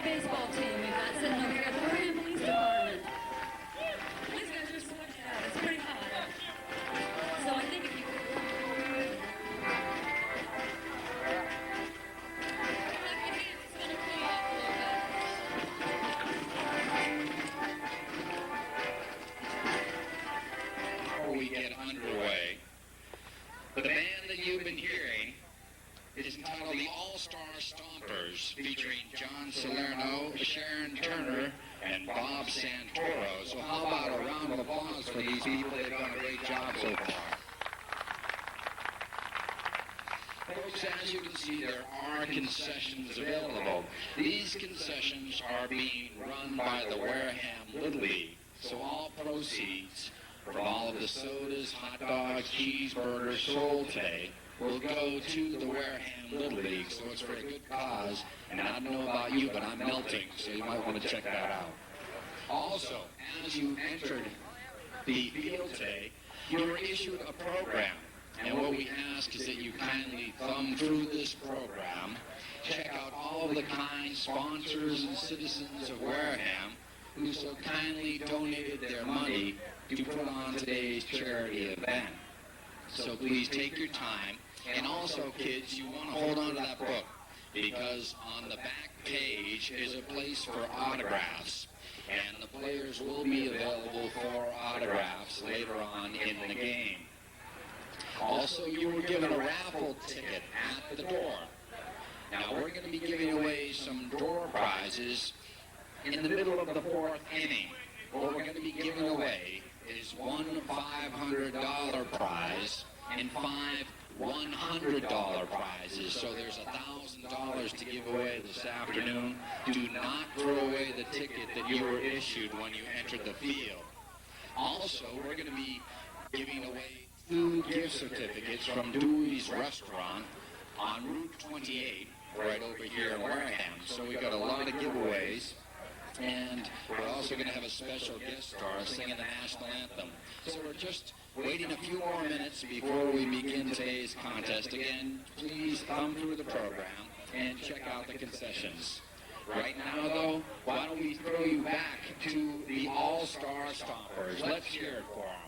baseball team we've got sitting over here at the Wareham Police Department. These guys are sweating out. It's pretty hot. So I think if you could clap your hands, it's going to cool off a little bit. Before we get underway, the band that you've been hearing is entitled the All-Star Stompers, featuring John Salerno, Sharon Turner, and Bob Santoro. So how about a round of applause for these people? They've done a great job so far. Folks, as you can see, there are concessions available. These concessions are being run by the Wareham Little League. So all proceeds from all of the sodas, hot dogs, cheeseburgers sold today will go to the Wareham Little League, so it's for a good cause. And I don't know about you, but I'm melting, so you might want to check that out. Also, as you entered the field today, you were issued a program. And what we ask is that you kindly thumb through this program, check out all the kind sponsors and citizens of Wareham who so kindly donated their money to put on today's charity event. So please take your time. And also, kids, you want to hold on to that book, because on the back page is a place for autographs. And the players will be available for autographs later on in the game. Also, you were given a raffle ticket at the door. Now, we're going to be giving away some door prizes in the middle of the fourth inning. What we're going to be giving away is one $500 prize and five $100 prizes. So there's $1,000 to give away this afternoon. Do not throw away the ticket that you were issued when you entered the field. Also, we're going to be giving away 2 gift certificates from Dewey's Restaurant on Route 28, right over here in Wareham. So we've got a lot of giveaways. And we're also going to have a special guest star singing the national anthem. So we're just waiting a few more minutes before we begin today's contest. Again, please thumb through the program and check out the concessions. Right now, though, why don't we throw you back to the All-Star Stompers. Let's hear it for them.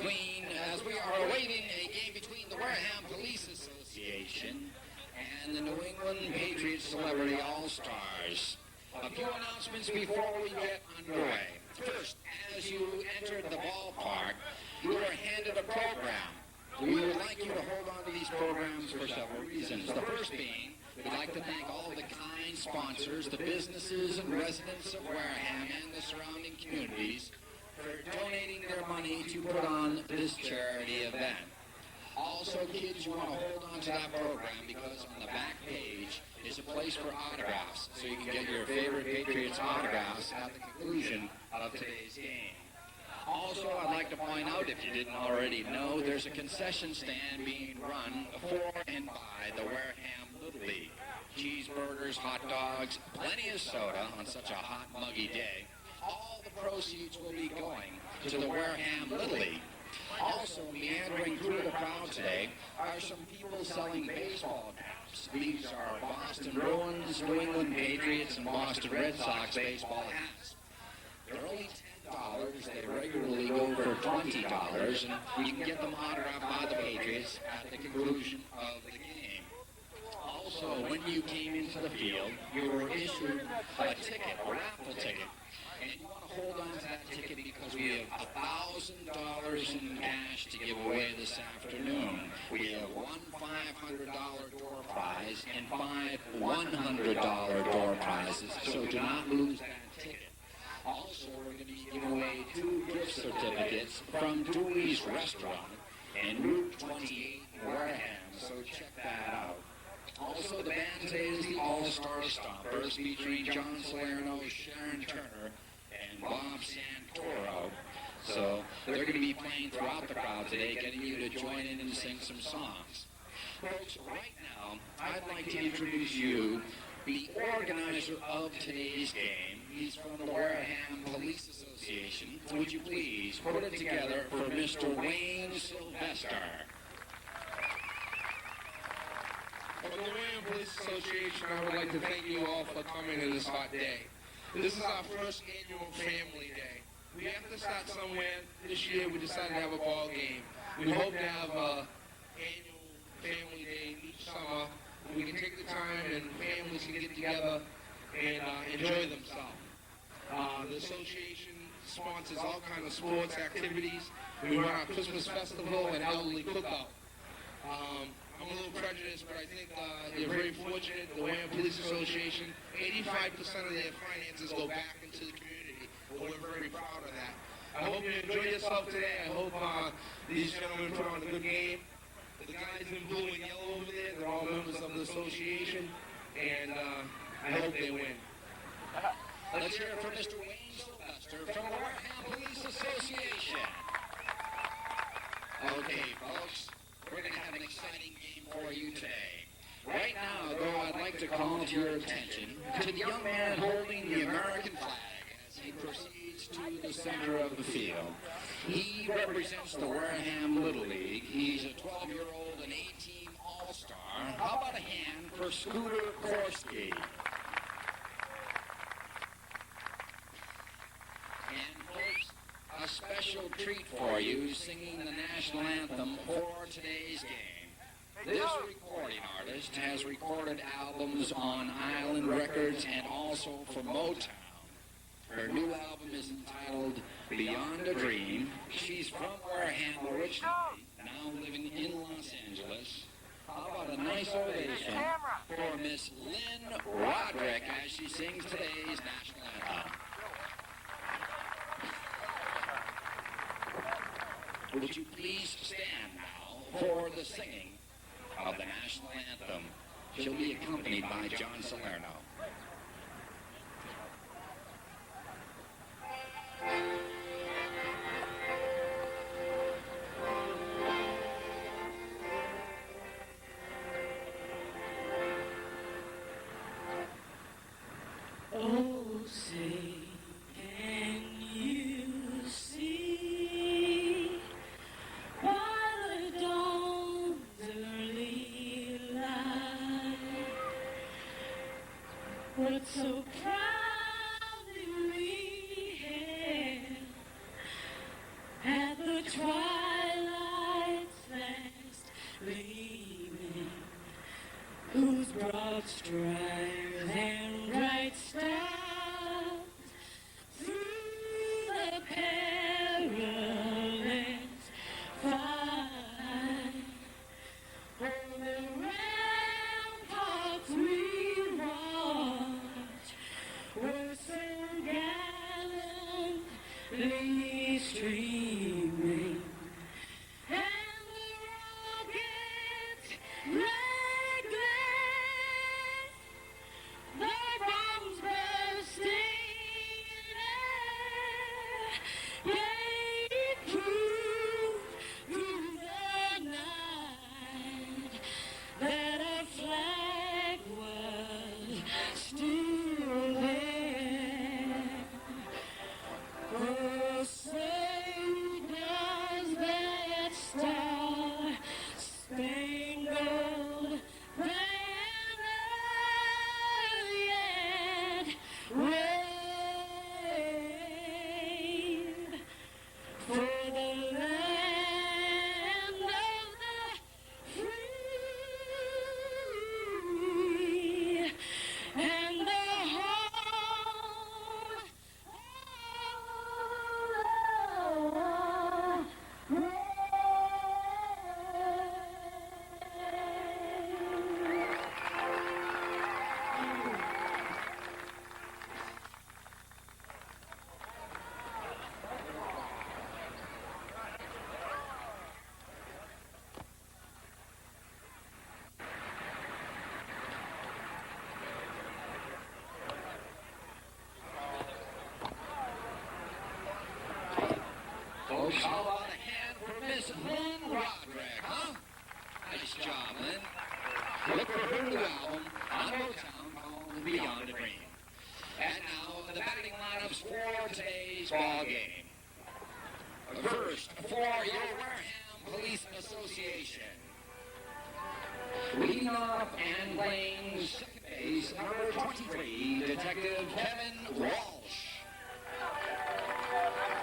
as we are awaiting a game between the Wareham Police Association and the New England Patriots Celebrity All-Stars. A few announcements before we get underway. First, as you entered the ballpark, you were handed a program. We would like you to hold on to these programs for several reasons. The first being, we'd like to thank all of the kind sponsors, the businesses and residents of Wareham and the surrounding communities for donating their money to put on this charity event. Also, kids, you want to hold on to that program because on the back page is a place for autographs, so you can get your favorite Patriots autographs at the conclusion of today's game. Also, I'd like to point out, if you didn't already know, there's a concession stand being run for and by the Wareham Little League. Cheeseburgers, hot dogs, plenty of soda on such a hot, muggy day. All the proceeds will be going to the Wareham Little League. Also, meandering through the crowd today are some people selling baseball caps. These are Boston Bruins, New England Patriots, and Boston Red Sox baseball hats. They're only $10. They regularly go for $20, and you can get them autographed by the Patriots at the conclusion of the game. Also, when you came into the field, you were issued a ticket, a raffle ticket. And you want to hold on to that ticket because we have $1,000 in cash to give away this afternoon. We have one $500 door prize and 5 $100 door prizes, so do not lose that ticket. Also, we're going to be giving away 2 gift certificates from Dewey's Restaurant and Route 28 in Wareham, so check that out. Also, the band today is the All-Star Stompers, featuring John Salerno, Sharon Turner, and Bob Santoro. So they're going to be playing throughout the crowd today, getting you to join in and sing some songs. Folks, right now, I'd like to introduce you the organizer of today's game. He's from the Wareham Police Association. Would you please put it together for Mr. Wayne Sylvester? From the Wareham Police Association, I would like to thank you all for coming to this hot day. This is our first annual family day. We have to start somewhere. This year we decided to have a ball game. We hope to have an annual family day each summer. We can take the time and families can get together and enjoy themselves. The association sponsors all kinds of sports activities. We run our Christmas festival and elderly cookout. I'm a little prejudiced, but I think you're very fortunate. The Wareham Police Association, 85% of their finances go back into the community. We're very proud of that. I hope you enjoy yourself today. I hope these gentlemen put on a good game. The guys in blue and yellow over there, they're all members of the association, and I hope they win. Let's hear it from Mr. Wayne Sylvester from the Wareham Police Association. Okay, folks, we're going to have an exciting game for you today. Right now, though, I'd like to call to your attention to the young man holding the American flag as he proceeds to the center of the field. He represents the Wareham Little League. He's a 12-year-old and 18 All-Star. How about a hand for Scooter Korsky? And folks, a special treat for you, singing the national anthem for today's game. This recording artist has recorded albums on Island Records and also for Motown. Her new album is entitled Beyond a Dream. She's from Wareham originally, now living in Los Angeles. How about a nice ovation for Miss Lynn Roderick as she sings today's national anthem. Would you please stand now for the singing of the national anthem? She'll be accompanied by John Salerno. Oh, say, can you see by the dawn's early light what so proudly we hailed at the twilight Strive and bright stars through the perilous fight. On the ramparts we watch were so gallantly streaming, and the rockets red glare, the bombs bursting in air, gave proof through the night that our flag was still there. Oh, say does that star-spangled banner yet wave for the land of the free and the home of the brave. Folks, how about a hand for Miss Lynn Roderick, huh? Nice job, Lynn. Look for her new album on Motown called Beyond a Dream. And now, the batting lineups for today's ball game. First, for your Wareham Police Association. Leading off and playing second base, number 23, Detective Kevin Walsh.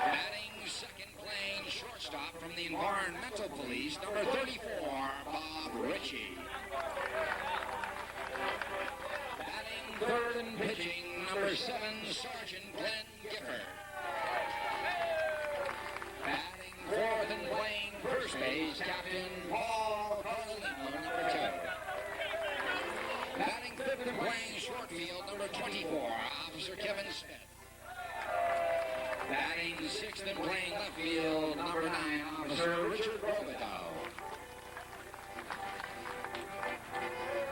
Batting second, playing shortstop from the Environmental Police, number 34, Bob Ritchie. Batting third and pitching, number 7, Sergeant Glenn Gifford. Batting fourth and playing first base, Captain Paul Carlino, number 2. Batting fifth and playing short field, number 24, Officer Kevin Smith. Batting sixth and playing left field, number 9, Officer Richard Robidoux.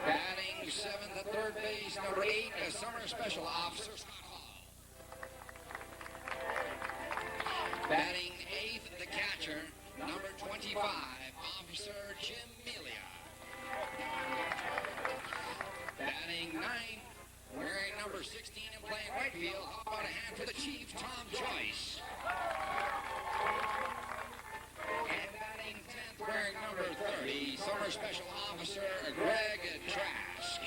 Batting seventh at third base, number 8, Summer Special Officer Scott Hall. Batting eighth, the catcher, number 25, Officer Jim Melia. Batting ninth, wearing number 16 and playing right field, how about a hand for the Chief, Tom Joyce. And batting 10th, wearing number 30, Summer Special Officer Greg Trask.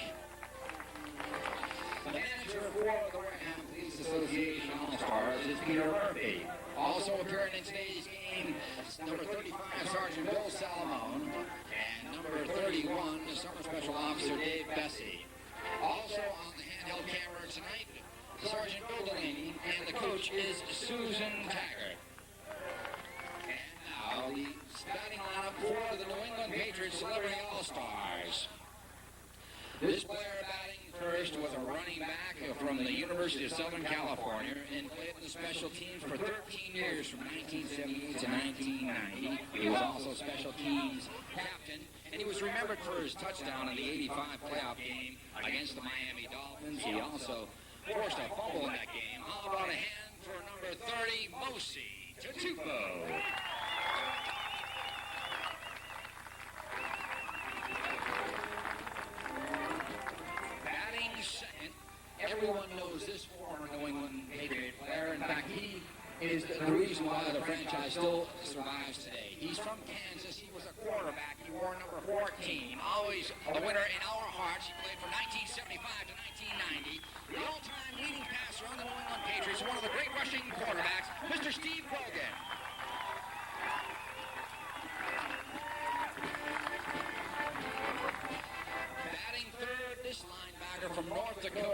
The manager for the Wareham Police Association All-Stars is Peter Murphy. Also appearing in today's game is number 35, Sergeant Bill Salamone, and number 31, Summer Special Officer Dave Bessie. Also on the handheld camera tonight, Sergeant Bill Delaney, and the coach is Susan Taggart. And now the starting lineup for the New England Patriots Celebrity All-Stars. This player batting first was a running back from the University of Southern California and played in the special teams for 13 years from 1978 to 1990. He was also special teams captain, and he was remembered for his touchdown in the '85 playoff game against the Miami Dolphins. He also forced a fumble in that game. How about a hand for number 30, Mosi Tatupu? Batting second, everyone knows this former New England Patriot player. In fact, he is the reason why the franchise still survives today. He's from Kansas. He was a quarterback. He wore number 14. Always a winner in our hearts. He played from 1975 to 1990. The all-time leading passer on the New England Patriots, one of the great rushing quarterbacks, Mr. Steve Grogan. Batting third, this linebacker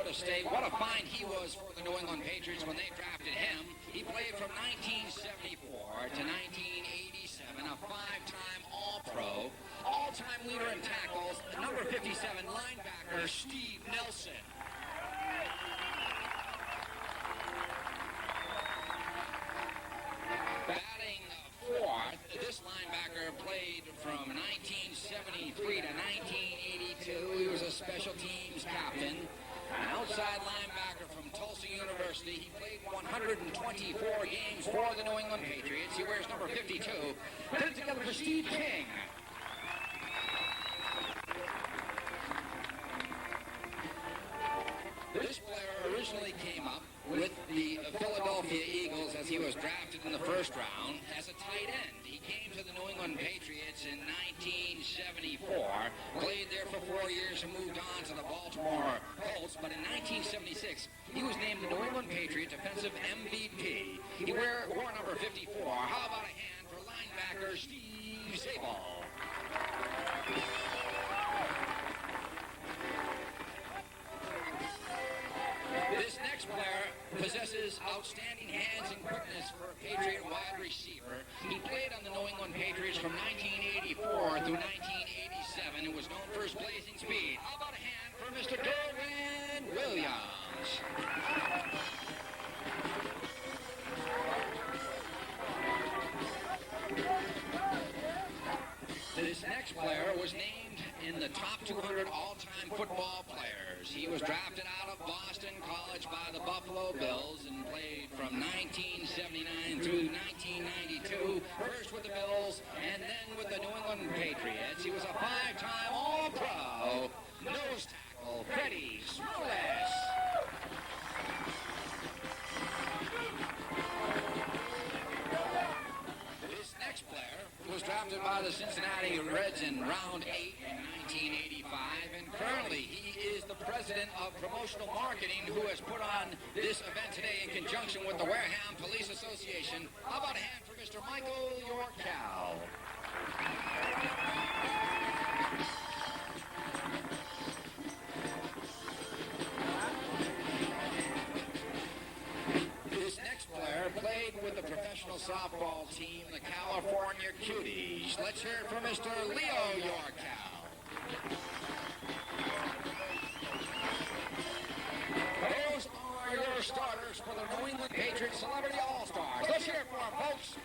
Florida State. What a find he was for the New England Patriots when they drafted him. He played from 1974 to 1987, a five-time All-Pro, all-time leader in tackles, number 57 linebacker Steve Nelson. Batting fourth, this linebacker played from 1973 to 1982. He was a special teams captain. An outside linebacker from Tulsa University. He played 124 games for the New England Patriots. He wears number 52. Put it together for Steve King. This player originally came up with the Philadelphia Eagles as he was drafted in the first round as a tight end. He came to the New England Patriots in 1974, played there for 4 years and moved on to the Baltimore Colts, but in 1976, he was named the New England Patriot Defensive MVP. He wore number 54. How about a hand for linebacker Steve Zabel? This next player possesses outstanding hands and quickness for a Patriot wide receiver. He played on the New England Patriots from 1984 through 1987 and was known for his blazing speed. How about a hand for Mr. Derwin Williams? This next player was named in the top 200 all-time football players. He was drafted out of Boston College by the Buffalo Bills and played from 1979 through 1992, first with the Bills and then with the New England Patriots. He was a five-time All-Pro nose tackle, Freddie Smerlas. This next player was drafted by the Cincinnati Reds in round 8 in 1985, and currently he is the president of Promotional Marketing, who has put on this event today in conjunction with the Wareham Police Association. How about a hand for Mr. Michael Yorkell? This next player played with the professional softball team, the California Cuties. Let's hear it from Mr. Leo Yorkell. Those are your starters for the New England Patriots Celebrity All-Stars. Let's hear it for them, folks.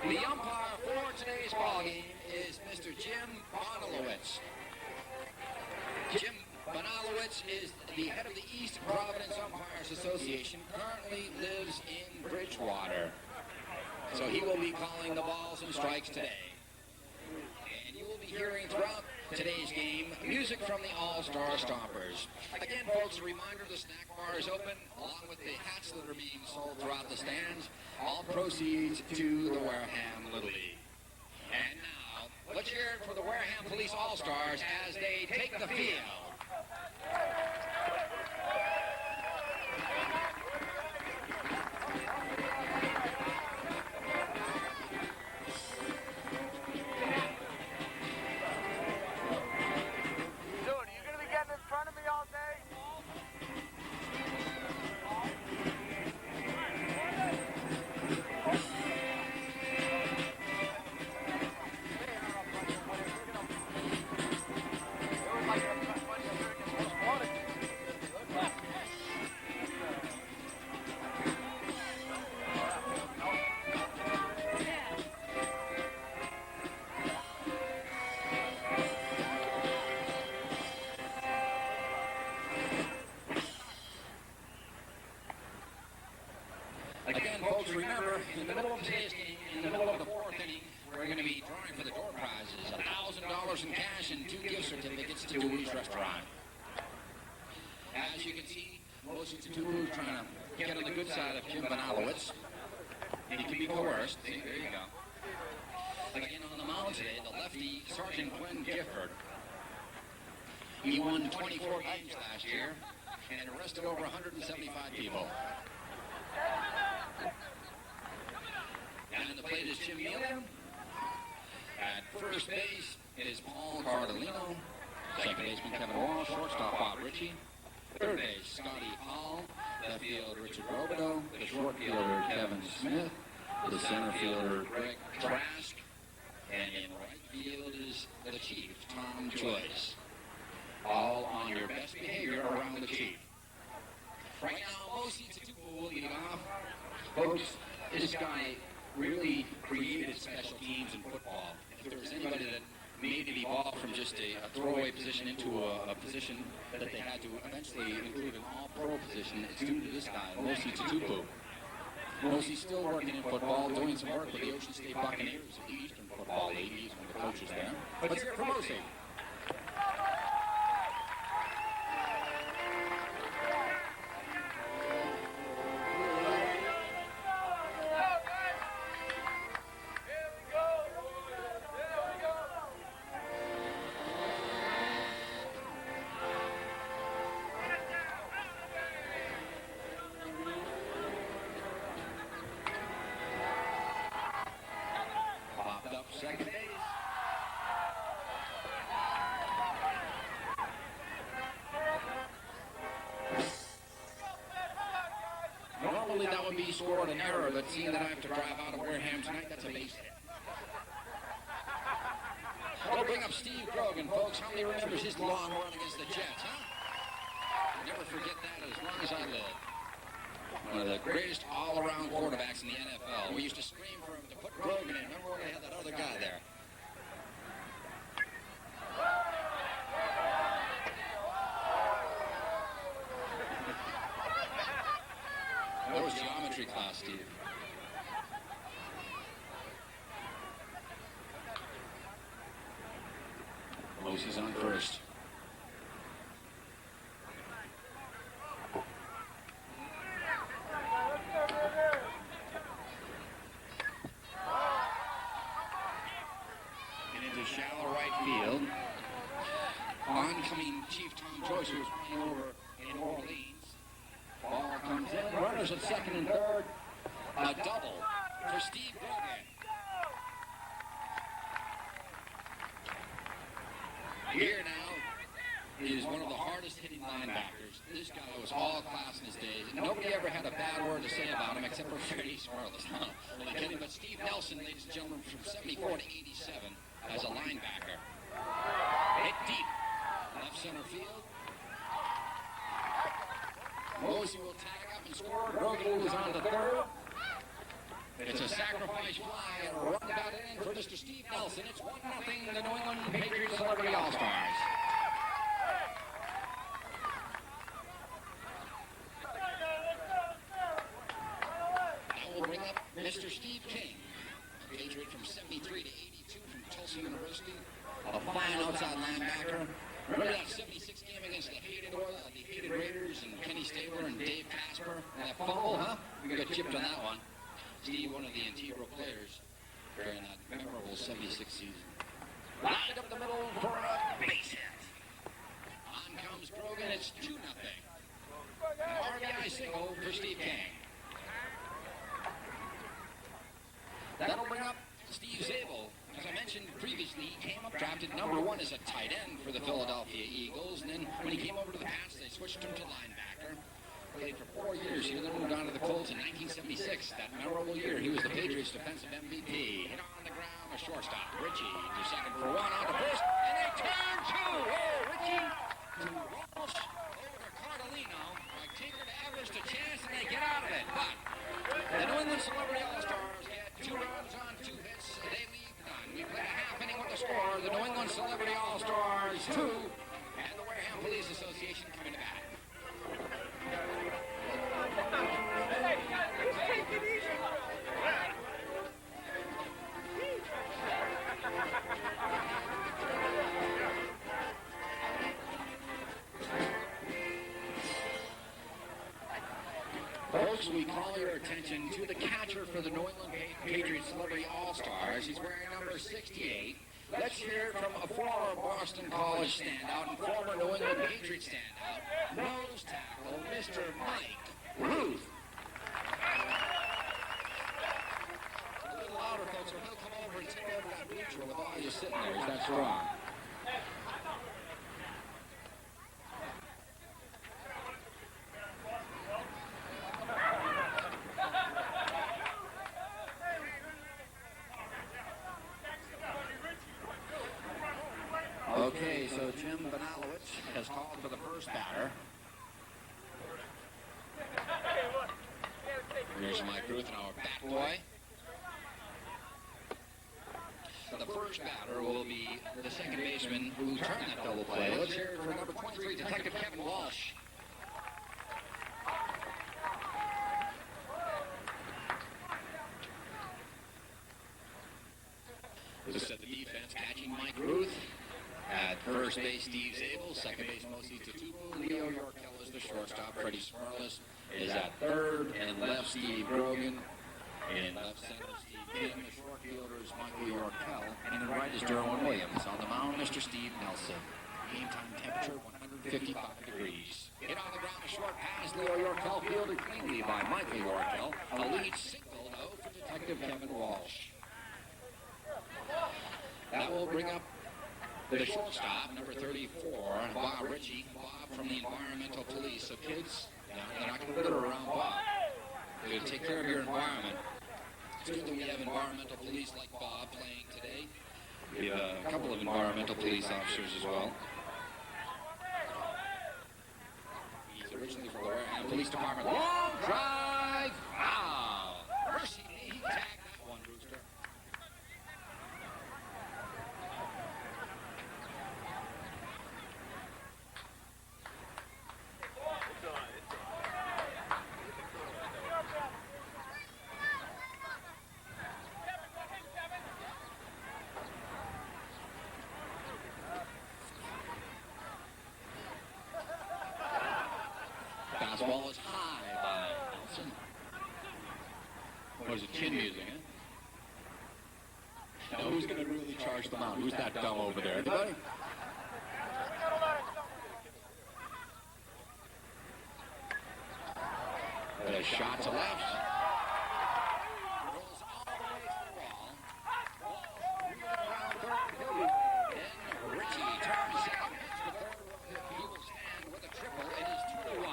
The umpire for today's ballgame is Mr. Jim Bonalowitz. Jim Bonalowitz is the head of the East Providence Umpires Association, currently lives in Bridgewater. So he will be calling the balls and strikes today. And you will be hearing throughout today's game music from the All-Star Stompers. Again, folks, a reminder, the snack bar is open, along with the hats that are being sold throughout the stands. All proceeds to the Wareham Little League. And now, let's hear it for the Wareham Police All-Stars as they take the field. Again, folks, remember, in the middle of today's game, in the middle of the fourth inning, we're going to be drawing for the door prizes, $1,000 in cash and 2 gift certificates to Dewey's Restaurant. As you can see, Mosi Tatupu is trying to get on the good side of Jim Bonalowitz. He can be coerced. See, there you go. Again, on the mound today, the lefty, Sergeant Glenn Gifford. He won 24 games last year and arrested over 175 people. And the plate is Jim Nealon. At first base It is Paul Cardellino, second baseman Kevin Walsh, shortstop Bob Ritchie, third base Scotty Hall, left field Richard Robideau, the short fielder Kevin Smith, the center fielder Greg Trask, and in right field is the Chief, Tom Joyce. All on your best behavior around the Chief. Right now, Mosi Tatupu will lead off. Folks, this guy really created special teams in football. If there was anybody that made it evolve from just a throwaway position into a position that they had to eventually include an all-pro position, it's due to this guy, Mosi Tatupu. Mosi's still working in football, doing some work with the Ocean State Buccaneers of the Eastern Football League. He's one of the coaches there. Let's hear it for Mosi. Second base. Normally that would be scored an error, but seeing that I have to drive out of Wareham tonight, that's a base hit. We'll bring up Steve Grogan, folks. How many remembers his long run against the Jets, huh? Never forget that as long as I live. One of the greatest all-around quarterbacks in the NFL. We used to scream for him to put Grogan in. Remember when they had that other guy there? That was geometry class, Steve. Mosi's on first. Shallow right field. Oncoming Chief Tom Joyce, who was playing over in Orleans. Ball comes in. Runners at second and third. A double for Steve Grogan. Here now is one of the hardest hitting linebackers. This guy was all class in his days. Nobody ever had a bad word to say about him except for Smerlas. Really kidding. But Steve Nelson, ladies and gentlemen, from 74 to 87. As a linebacker. Hit deep. Left center field. Mosi will tag up and score. Grogan moves on to third. It's a sacrifice fly and a run got in for Mr. Steve Nelson. It's 1-0 the New England Patriots Celebrity All-Stars. Now we'll bring up Mr. Steve King, a Patriot from 73 to 82 from Tulsa University, a fine outside linebacker. Remember that 76 game against the hated Raiders and Kenny Stabler and Dave Casper? And that fumble, huh? We got chipped on that one. Steve, one of the integral players during that memorable 76 season. Lined up the middle for a base hit. On comes Grogan, it's 2-0. An RBI single for Steve King. That'll bring up Steve Zabel. As I mentioned previously, he came up drafted #1 as a tight end for the Philadelphia Eagles, and then when he came over to the Pats, they switched him to linebacker. Played for 4 years here, then moved on to the Colts in 1976. That memorable year, he was the Patriots' defensive MVP. Hit on the ground, a shortstop. Ritchie to second for one, on to first, and they turn two. Oh, Ritchie to Walsh, over to Cardellino. Like Tinker to Everest, a chance, and they get out of it. But the New England Celebrity All-Stars get 2 runs on 2 hits. They leave none. We played a half inning with the score. The New England Celebrity All-Stars 2, and the Wareham Police Association coming back. Folks, we call your attention to the catcher for the New England Patriots Celebrity All-Stars. He's wearing number 68. Let's hear it from a former Boston College standout and former New England Patriots standout, nose tackle, Mr. Mike Ruth. A little louder, folks, or he'll come over and take over that bleacher with all you sitting there. He's that strong. Okay, so Jim Banalowitz has called for the first batter. Here's Mike Ruth and our bat boy. The first batter will be the second baseman who turned that double play. Let's hear it for number 23, Detective Kevin Walsh. To set the defense, catching Mike Ruth. At first base, Steve Zabel. Second base, Mosi Tatupu. Leo Yorkell is the shortstop. Freddie Smerlas is at third. And left, Steve Grogan. In left center, Steve King. The short fielder is Michael Yorkell. And in right is Derwin Williams. On the mound, Mr. Steve Nelson. Game time temperature, 155 degrees. Hit on the ground, a short pass. Leo Yorkell fielded cleanly by Michael Yorkell. A lead single, though, for Detective Kevin Walsh. That will bring up the shortstop, number 34, Bob Ritchie. Bob from the Environmental Police. So kids, they're not going to litter around Bob. They're going to take care of your environment. It's good that we have environmental police like Bob playing today. We have a couple of environmental police officers as well. He's originally from the Wareham Police Department. Long drive! Wow! Mercy, he tagged that one, Rooster. Fastball is high by Nelson. What is it, chin music, huh? Now who's going to really charge the mound? Who's that dumb over there? Anybody? A shot to left. Rolls all the way to the wall. Around third. Then Ritchie turns second, hits the third. He will stand with a triple. It is 2-1.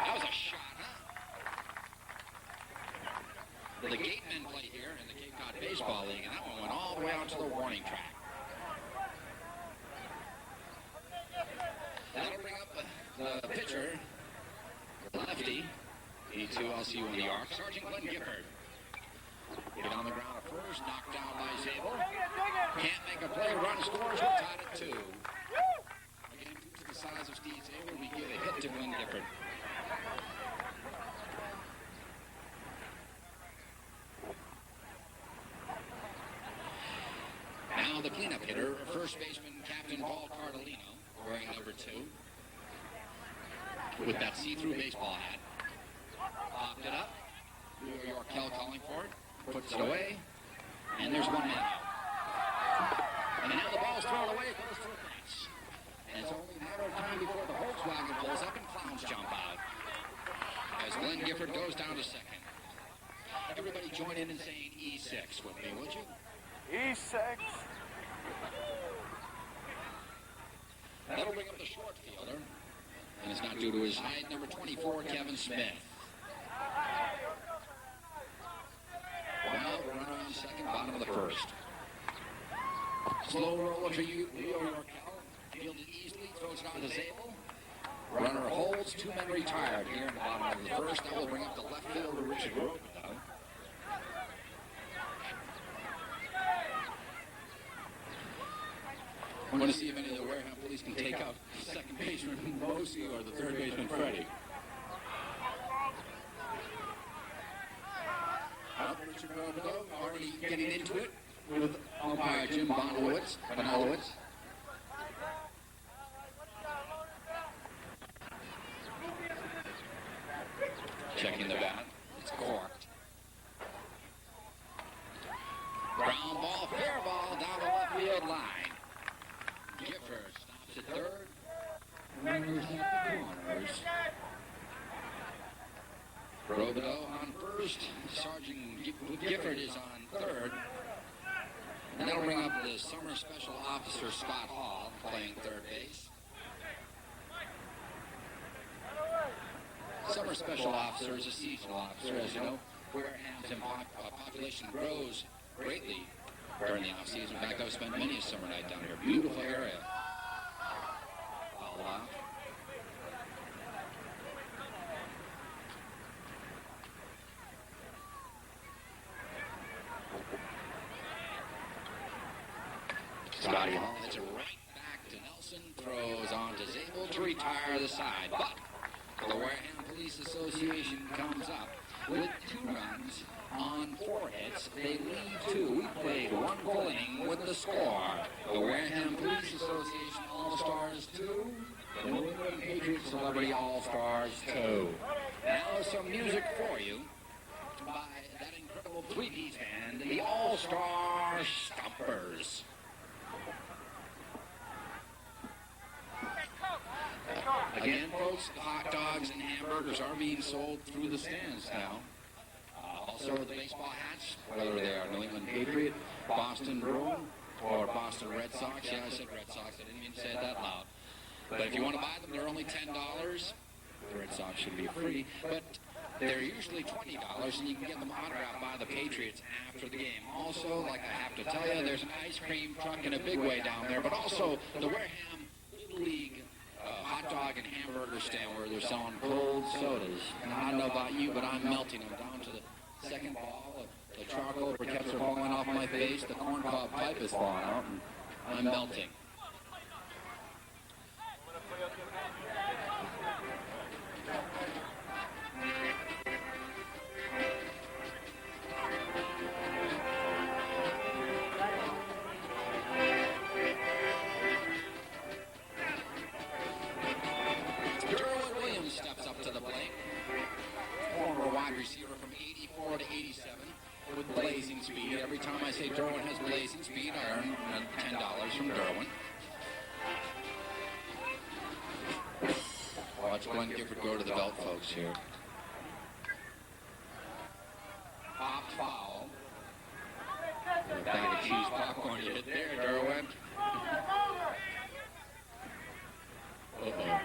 That was a shot, huh? The Gate men play here in the Cape Cod Baseball League, and that one went all the way out to the warning track. That'll bring up the pitcher, lefty, E2LCU in the York, Sergeant Glenn Gifford. Hit on the ground at first, knocked down by Zabel. Can't make a play, run scores, we're tied at 2. Again, due to the size of Steve Zabel, we give a hit to Glenn Gifford. Now the cleanup hitter, first baseman Captain Paul Cardellino, wearing number 2, with that see-through baseball hat. Popped it up. Leo Yorkell calling for it. Puts it away. And there's 1 man out. And now the ball's thrown away. It goes to the fence. And it's only a matter of time before the Volkswagen pulls up and clowns jump out. As Glenn Gifford goes down to second. Everybody join in saying E6 with me, would you? E6. That'll bring up the short fielder. And it's not due to his height. Number 24, Kevin Smith. Well, runner on second, bottom of the first. Slow roller to you, Leo Yorkell. Fielded easily, throws it on to Zabel. Runner holds, 2 men retired here in the bottom of the first. That will bring up the left fielder, Richard Grogan, though. I want to see if any of the Wareham Police can take out second baseman Mosi or the third baseman Freddie. Richard Grogan, though, already getting into it with umpire Jim Banalowitz. Checking the bat. It's corked. Ground ball, fair ball down the left field line. Gifford stops at third. Runners at the corners. Robideau on first. Sergeant Gifford is on third. And that'll bring up the summer special officer Scott Hall playing third base. Summer special officer is a seasonal officer, as you know. Wareham's population grows greatly during the off-season. In fact, I've spent many a summer night down here. Beautiful area. Foul out. Scotty Hall hits it right back to Nelson. Throws on to Zabel to retire the side. But the Wareham Police Association comes up with 2 runs on 4 hits. They lead 2. We played 1 full inning with the score. The Wareham Police Association All-Stars 2. The New England Patriots Celebrity All-Stars 2. Now some music for you by that incredible 3-piece band, the All-Star Stompers. Again, folks, hot dogs and hamburgers are being sold through the stands now. Also, the baseball hats, whether they are New England Patriot, Boston Bruin, or Boston Red Sox. Yeah, I said Red Sox. I didn't mean to say it that loud. But if you want to buy them, they're only $10. The Red Sox should be free. But they're usually $20, and you can get them autographed by the Patriots after the game. Also, like I have to tell you, there's an ice cream truck in a big way down there, but also the Wareham Little League hot dog and hamburger stand where they're selling cold sodas. And I don't know about you, but I'm melting them down to the second ball. The charcoal briquettes are falling off my face. The corncob pipe is falling out, and I'm melting. Receiver from 84 to 87 with blazing speed. Every time I say Derwin has blazing speed, I earn $10 from Derwin. Watch Glenn Gifford go to the belt, folks, here. Popped foul. A bag of cheese popcorn you hit there, Derwin. Uh-oh.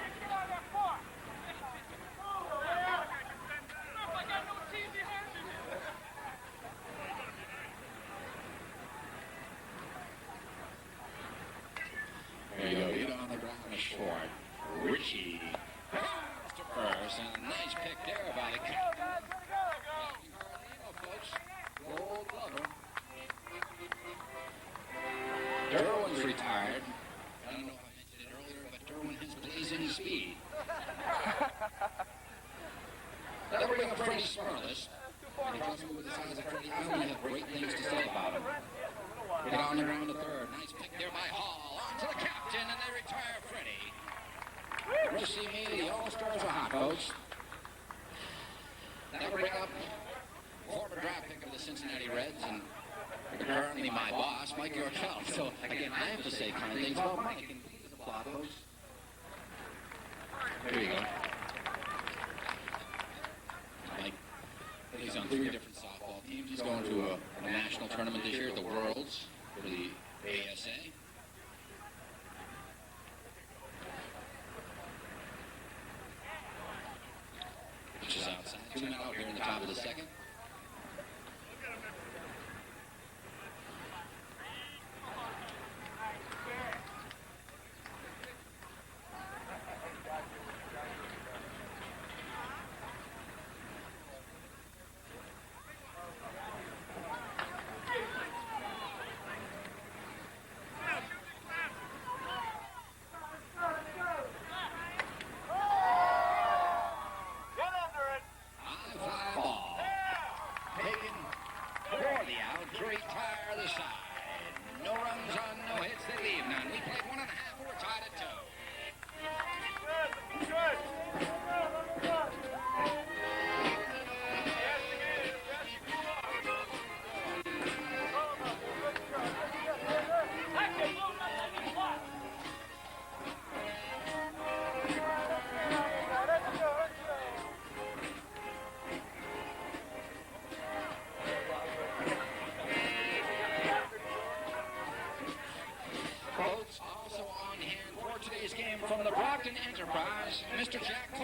There you go, hit on the ground short. Richie to first, and a nice pick there by the captain. Folks, Gold Glover. Derwin's retired. I don't know if I mentioned it earlier, but Derwin has blazing speed. That'll bring up Freddie Smerlas. And he tells me with the size of Freddie, I only have great things to say about him. Hit on the ground to third. Nice pick there by Hall. On to the captain, and they retire Freddie. Mercy me, the All-Stars are hot, folks. That'll bring up former draft pick of the Cincinnati Reds, and currently my boss, Mike Yorkell. So, again, I have to say kind things about Mike. And please applaud, folks. There you go. Mike plays on 3 different softball teams. He's going to a national tournament this year, the Worlds, for the ASA. Which is outside. 2 men out here in the top of the second.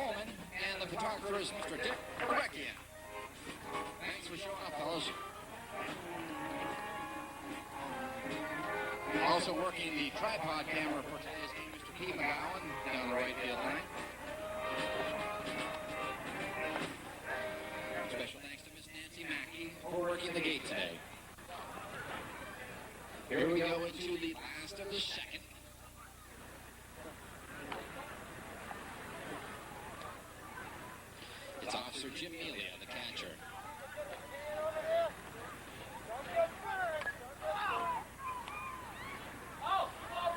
Coleman, and the photographer is Mr. Dick Horrigan. Thanks for showing up, fellas. Also working the tripod camera for today's game, Mr. Keith McGowan, down the right field line. Special thanks to Miss Nancy Mackey for working the gate today. Here we go into the last of the second. It's Officer Jim Melia, the catcher.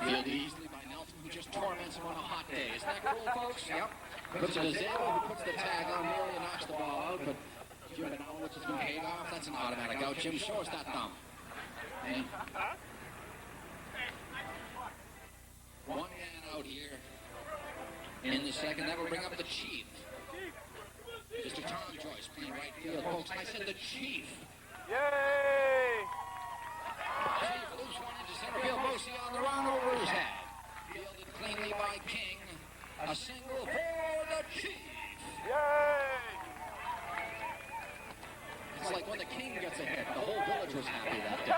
Fielded easily by Nelson, who just torments him on a hot day. Isn't that cool, folks? Yep. Puts it to Zabel, who puts the tag on Melia, knocks the ball out, but Jim Benowitz has been paid off. That's an automatic out. Jim, show us that thumb. And one man out here in the second. That will bring up the Chief. Mr. Tom Joyce playing right field. Folks, I said the Chief. Yay! Chief loops one into center field. Mosi on the run over his head. Fielded cleanly by King. A single for the Chief. Yay! It's like when the King gets a hit, the whole village was happy that day.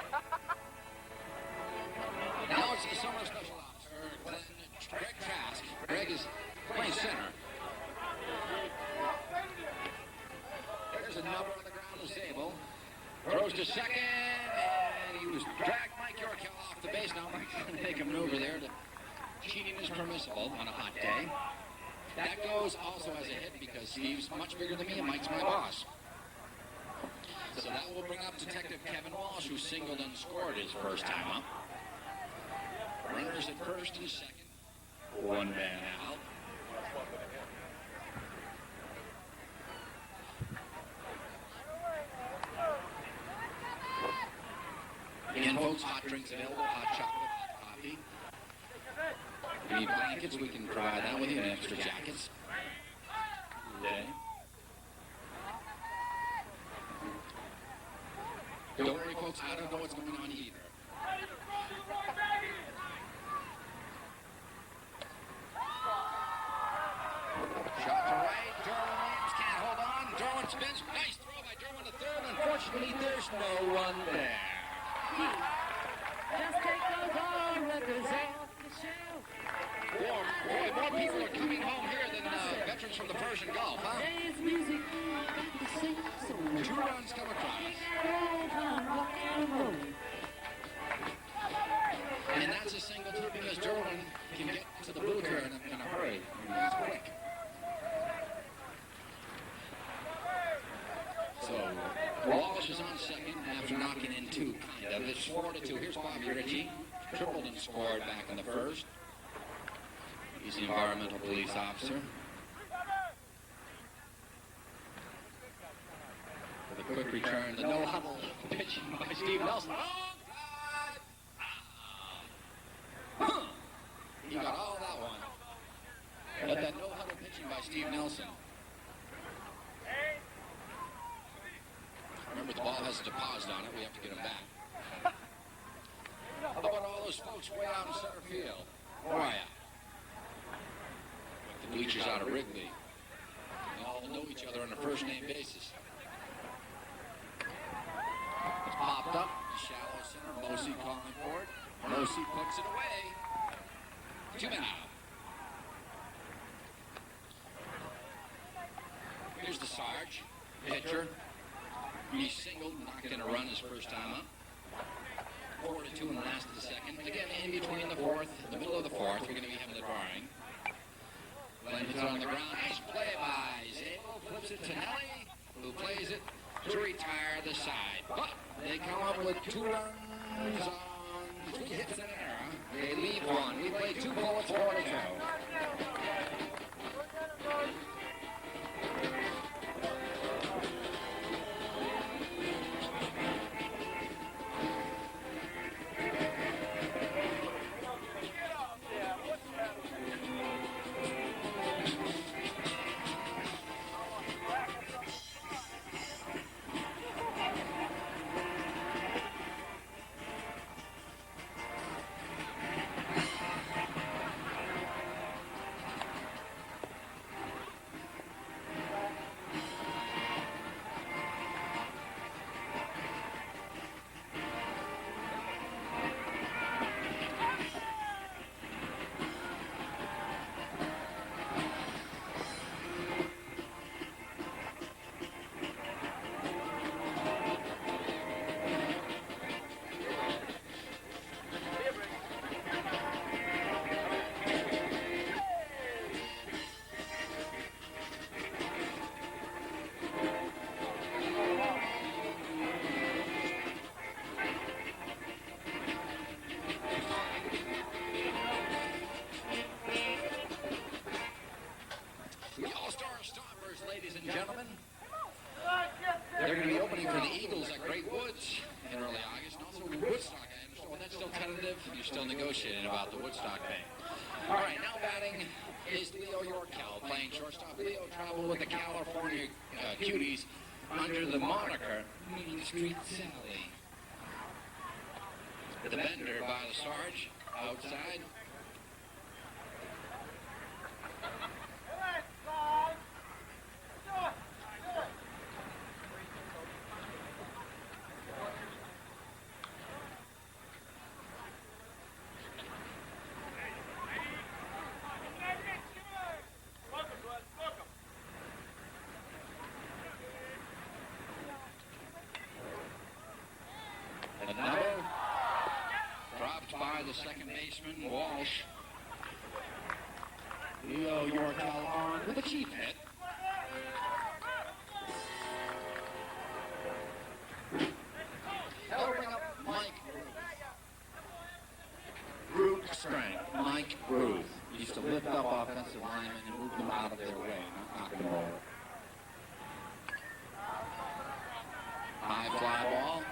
Now it's the summer special officer, Greg Trask. Greg is playing center. There's a number on the ground of Zabel. Throws to second, and he was dragged Mike Yorkell off the base. Now Mike's going to make a maneuver there. Cheating is permissible on a hot day. That goes also as a hit because Steve's much bigger than me and Mike's my boss. So that will bring up Detective Kevin Walsh, who singled and scored his first time up. Runners at first and second. One man out. Again, folks, hot drinks available, hot chocolate, hot coffee. If you need blankets, we can provide that with you, and extra jackets. Okay. Don't worry, folks, I don't know what's going on either. Shot to right, Derwin Williams can't hold on. Derwin spins, nice throw by Derwin to third. Unfortunately, there's no one there. Just take those old records off the shelf. Boy, more people are coming home here than veterans from the Persian Gulf, huh? Dance music, the sing song. 2 runs come across. And that's a single too because Derwin can get to the booth here in a hurry. He's quick. So Walsh is on second after knocking in 2, kind of. It's 4-2. Here's Bobby Ritchie. Tripled and scored back in the first. He's the environmental police officer. With a quick return, the no-huddle pitching by Steve Nelson. He got all that one. But that no-huddle pitching by Steve Nelson. Remember, the ball has a deposit on it. We have to get him back. How about all those folks way out in center field? Where are ya? The bleachers out of Wrigley. They all know each other on a first-name basis. It's popped up. Shallow center. Mosi calling for it. Mosi puts it away. 2 men out. Here's the Sarge, pitcher. He singled, not going to run his first time up. 4-2 in the last of the second. Again, in between the fourth, in the middle of the fourth, we're going to be having the drawing. Glenn puts it on the ground. Nice play by Zabel. Flips it to Nelly, who plays it to retire the side. But they come up with 2 runs on 3 hits and an error. They leave 1. We play 2 bullets, 4-2. ladies and gentlemen. They're going to be opening for the Eagles at Great Woods in early August. And also Woodstock, I understand. Well, that's still tentative. You're still negotiating about the Woodstock thing. All right, now batting is Leo Yorkell, playing shortstop. Leo traveled with the California Cuties under the moniker Mean Street Sally. The bender by the Sarge outside. Another dropped by the second baseman, Walsh. Leo Yorkell on with a cheap hit. That'll bring up Mike Ruth. Ruth strength. Mike Ruth used to lift up offensive linemen and move them out of their way, not knock them over. High fly ball.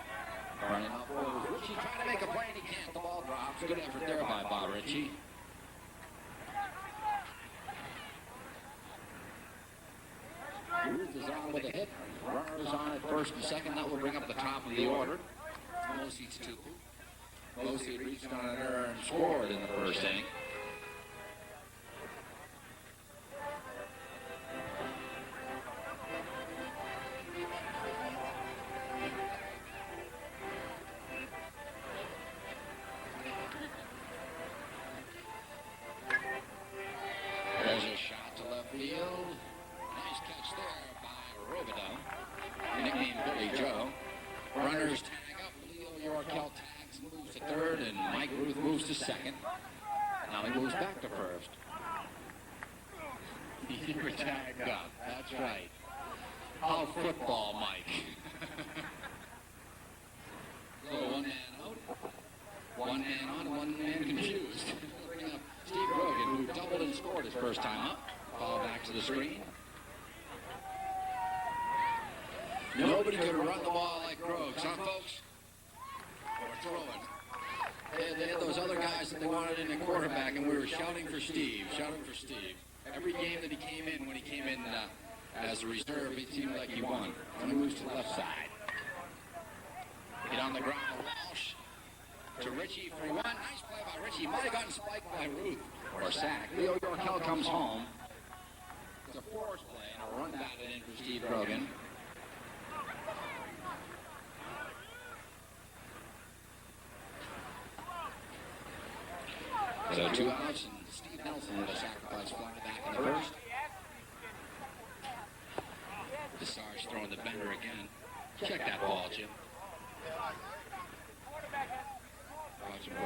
Running up forward. Ritchie trying to make a play and he can't. The ball drops. Good effort there by Bob Ritchie. Ruth is on with a hit. Runner is on at first and second. That will bring up the top of the order. Mosi Tatupu. Mosi reached on an error and scored in the first inning. There's a shot to left field. Nice catch there by Horrigan, nicknamed Billy Joe. Runners tag up. Leo Yorkell tags, moves to third, and Mike Ruth moves to second. Now he moves back to first. He never tagged up. That's right. Oh, football, Mike. So one man out. One man on, one man confused. Bring up Steve Grogan, who doubled and scored his first time up. Ball back to the screen. Nobody could run the ball like Grogs, huh, folks? Or throwing. They had those other guys that they wanted in the quarterback, and we were shouting for Steve, Every game that he came in, when he came in as a reserve, it seemed like he won. And he moves to the left side. Hit on the ground, Walsh. To Ritchie for one. Nice play by Ritchie. Might have gotten spiked by Ruth or sack. Leo Yorkell comes home. It's a force play and a run batted in for Steve Grogan. So 2 outs and Steve Nelson with a sacrifice fly back in the first. The Sarge throwing the bender again. Check that ball, Jim.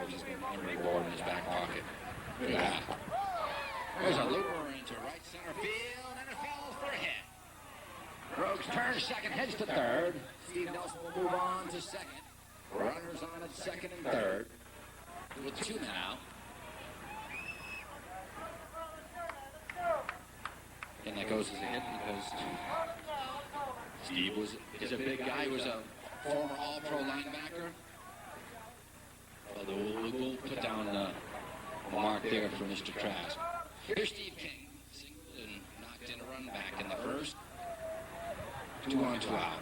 He's got a memory board in his back pocket. Yeah. There's a looper into right center field, and it falls for a hit. Grogs turns second, heads to third. Steve Nelson will move on to second. Runners on at second and third. With 2 now. And that goes as a hit because Steve is a big guy. He was a former All-Pro linebacker. We'll put down a mark there for Mr. Trask. Here's Steve King, singled and knocked in a run back in the first. 2 on, 2 out.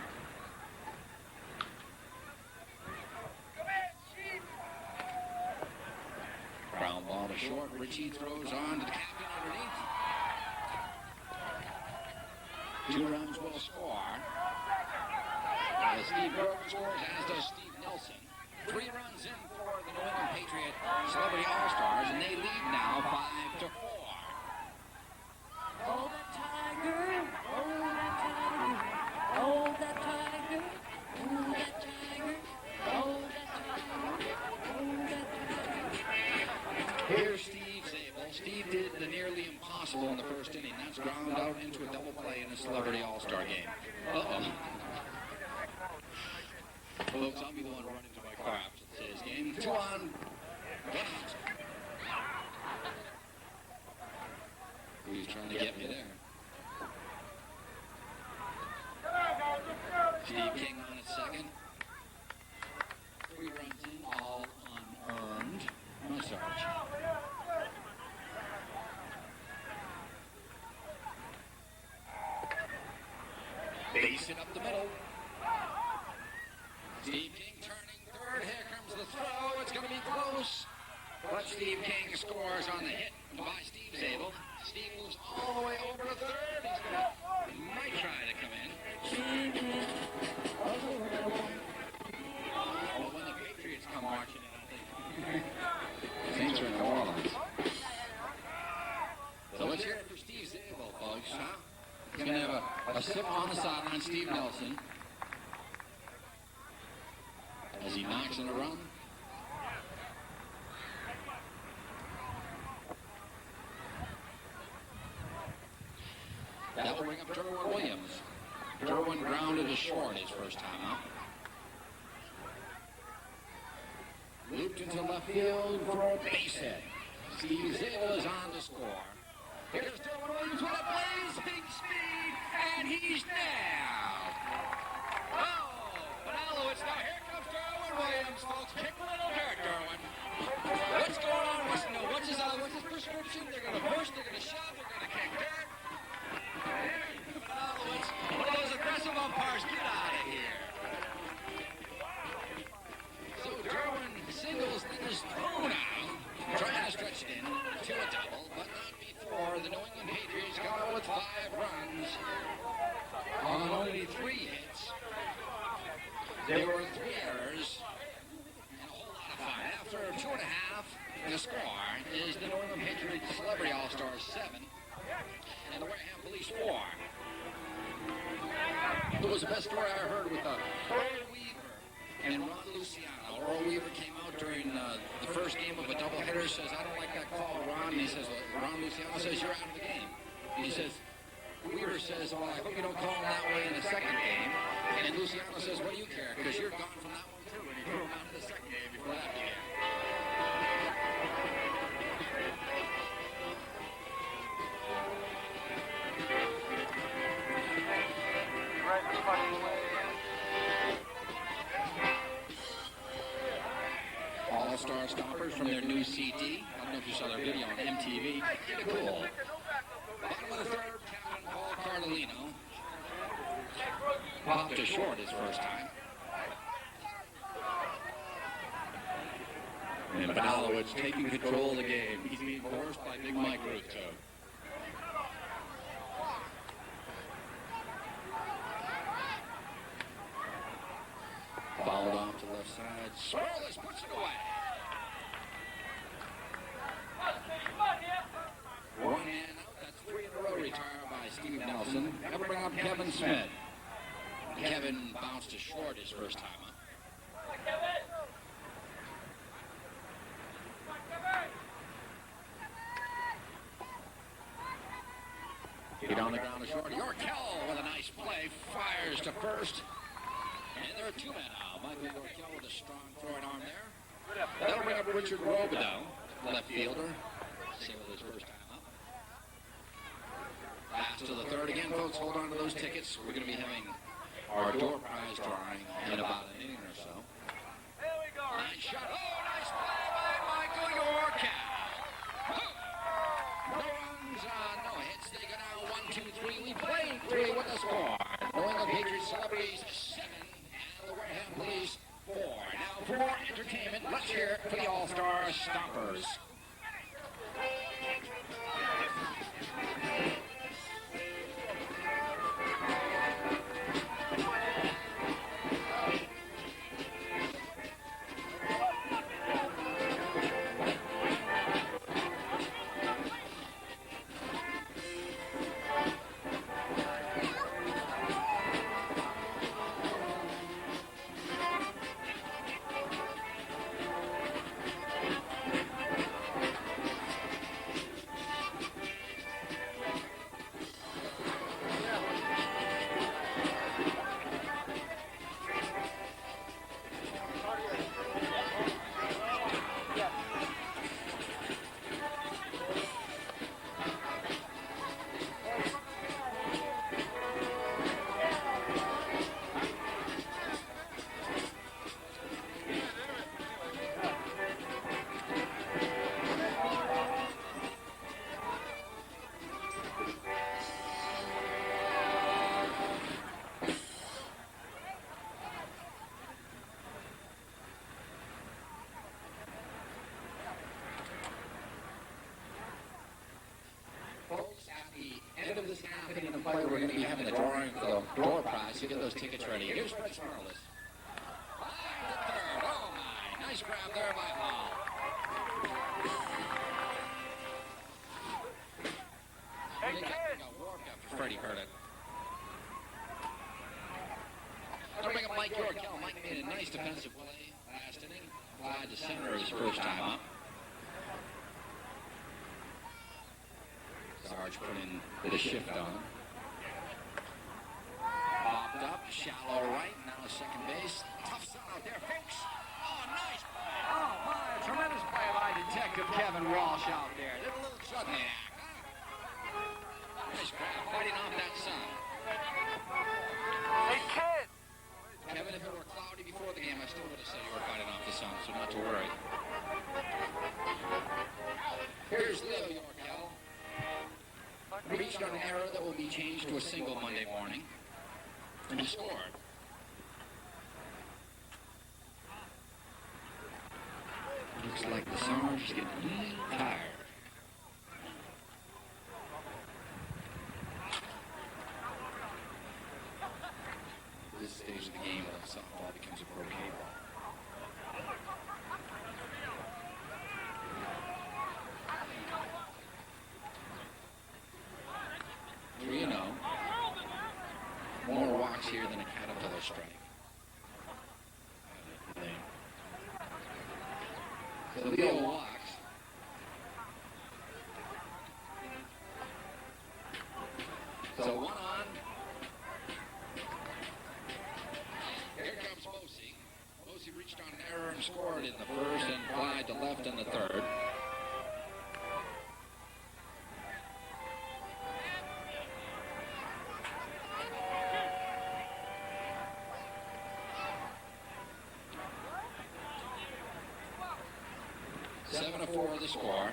Ground ball to short. Ritchie throws on to the captain underneath. 2 runs will score. Steve Grogan scores, as does Steve Nelson. 3 runs in for the New England Patriots Celebrity All-Stars, and they lead now 5-4. Oh, that tiger, oh, that tiger, oh, that tiger, oh, that tiger, oh, that tiger, oh, that tiger. Here's Steve Zabel. Steve did the nearly impossible in the first inning. That's ground out into a double play in the Celebrity All-Star game. Uh-oh. Folks, I'll be the one running to my car after today's game. 2 on. He's trying to get me there. takes it up the middle. Steve King turning third. Here comes the throw. It's going to be close. But Steve King scores on the hit by Steve Zabel. Steve moves all the way over to third. He might try to come in. Oh, when the Patriots come marching in, I think. Saints are in New Orleans. So let's hear it for Steve Zabel, folks, huh? He's going to have a sip on the sideline, Steve Nelson. As he knocks in a run. That will bring up Derwin Williams. Derwin grounded to short his first time out. Looped into left field for a base hit. Steve Zabel is on to score. Here's Derwin Williams with a blazing speed, and he's nailed. Oh, Manalowitz, now here comes Derwin Williams, folks. Kick a little dirt, Derwin. What's going on? What's his prescription? They're going to push, they're going to shove, they're going to kick dirt. Manalowitz, one of those aggressive umpires, get out of here. So Derwin singles, then is thrown out, trying to stretch it in to a double, but not before the New England Patriots come out with 5 runs on only 3 hits. There were 3 errors and a whole lot of fun. After 2.5, the score is the New England Patriots Celebrity All-Stars 7 and the Wareham Police 4. It was the best story I heard with Earl Weaver and Ron Luciano. Earl Weaver came out during the first game of a doubleheader, says, I don't like that call, Ron. And he says, well, Ron Luciano says, you're out of the game. And he says, Weaver says, well, I hope you don't call him that way in the second game. And Luciano says, what do you care? Because you're gone from that one, too. And he threw him out to the second game before that began. All-Star Stompers from their new CD. I don't know if you saw their video on MTV. Pretty cool. Bottom of the third, Captain Paul Cardellino popped to short his first time. And Manalowitz taking control of the game. He's being forced by Big Mike Ruto. Fouled off to left side. Smerlas puts it away. One hand out. That's 3 in a row retired by Steve Nelson. That will bring up Kevin Smith. Kevin bounced to short his first time up. Get on the ground to short. Yorkell with a nice play. Fires to first. And there are 2 men now. Michael Yorkell with a strong throwing arm there. That'll bring up Richard Robidoux, left fielder. Same with his first time up. Pass to the third again, folks. Hold on to those tickets. We're going to be having our door prize drawing in about an inning or so. Nice shot. Oh, nice play by Michael Yorkell. No runs, no hits. They go now 1, 2, 3. We played 3 with the score. New England Patriots Celebrities 7 and the Wareham Police 4. Now for more entertainment, let's hear it for the All-Star Stompers. play, we're going to be having the drawing for the door prize. So get those tickets ready. Here's Fred Smerlas. Line to third. Oh, my. Nice grab there by Hall. Hey, He kid! got warped after Freddie heard it. Let's bring up Mike Yorkell. Mike made a nice defensive play last inning. Flied to center his first time up. Sarge put in the shift on. Popped up, shallow right, now second base. Tough sun out there, folks. Oh, nice play. Oh, my, a tremendous play by Detective Kevin Walsh out there. Did a little Chudniak, huh? Nice grab, fighting off that sun. Hey, kid! Kevin, if it were cloudy before the game, I still would have said you were fighting off the sun, so not to worry. Here's Leo Yorkell. Reached on an error that will be changed to a single Monday morning. And he scored. Looks like the Sarge is getting a little tired. This stage of the game, softball becomes a croquet ball. More walks here than a caterpillar strike. So Leo walks. So one on. Here comes Mosi. Mosi reached on an error and scored in the first and flied to left in the third. Seven to 4 the score.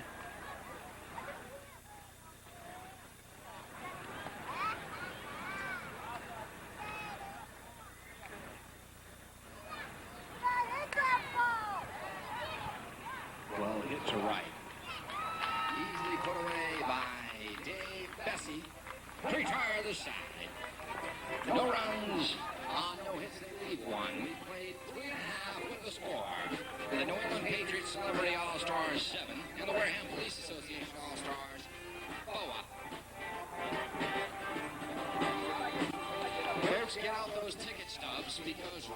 Well hit to right. Easily put away by Dave Bessie. Retire the side. No runs on no hits. They leave one. We played 3.5 with the score. The New England Patriots Celebrity All-Stars 7 and the Wareham Police Association All-Stars BOA. Folks, get out those ticket stubs because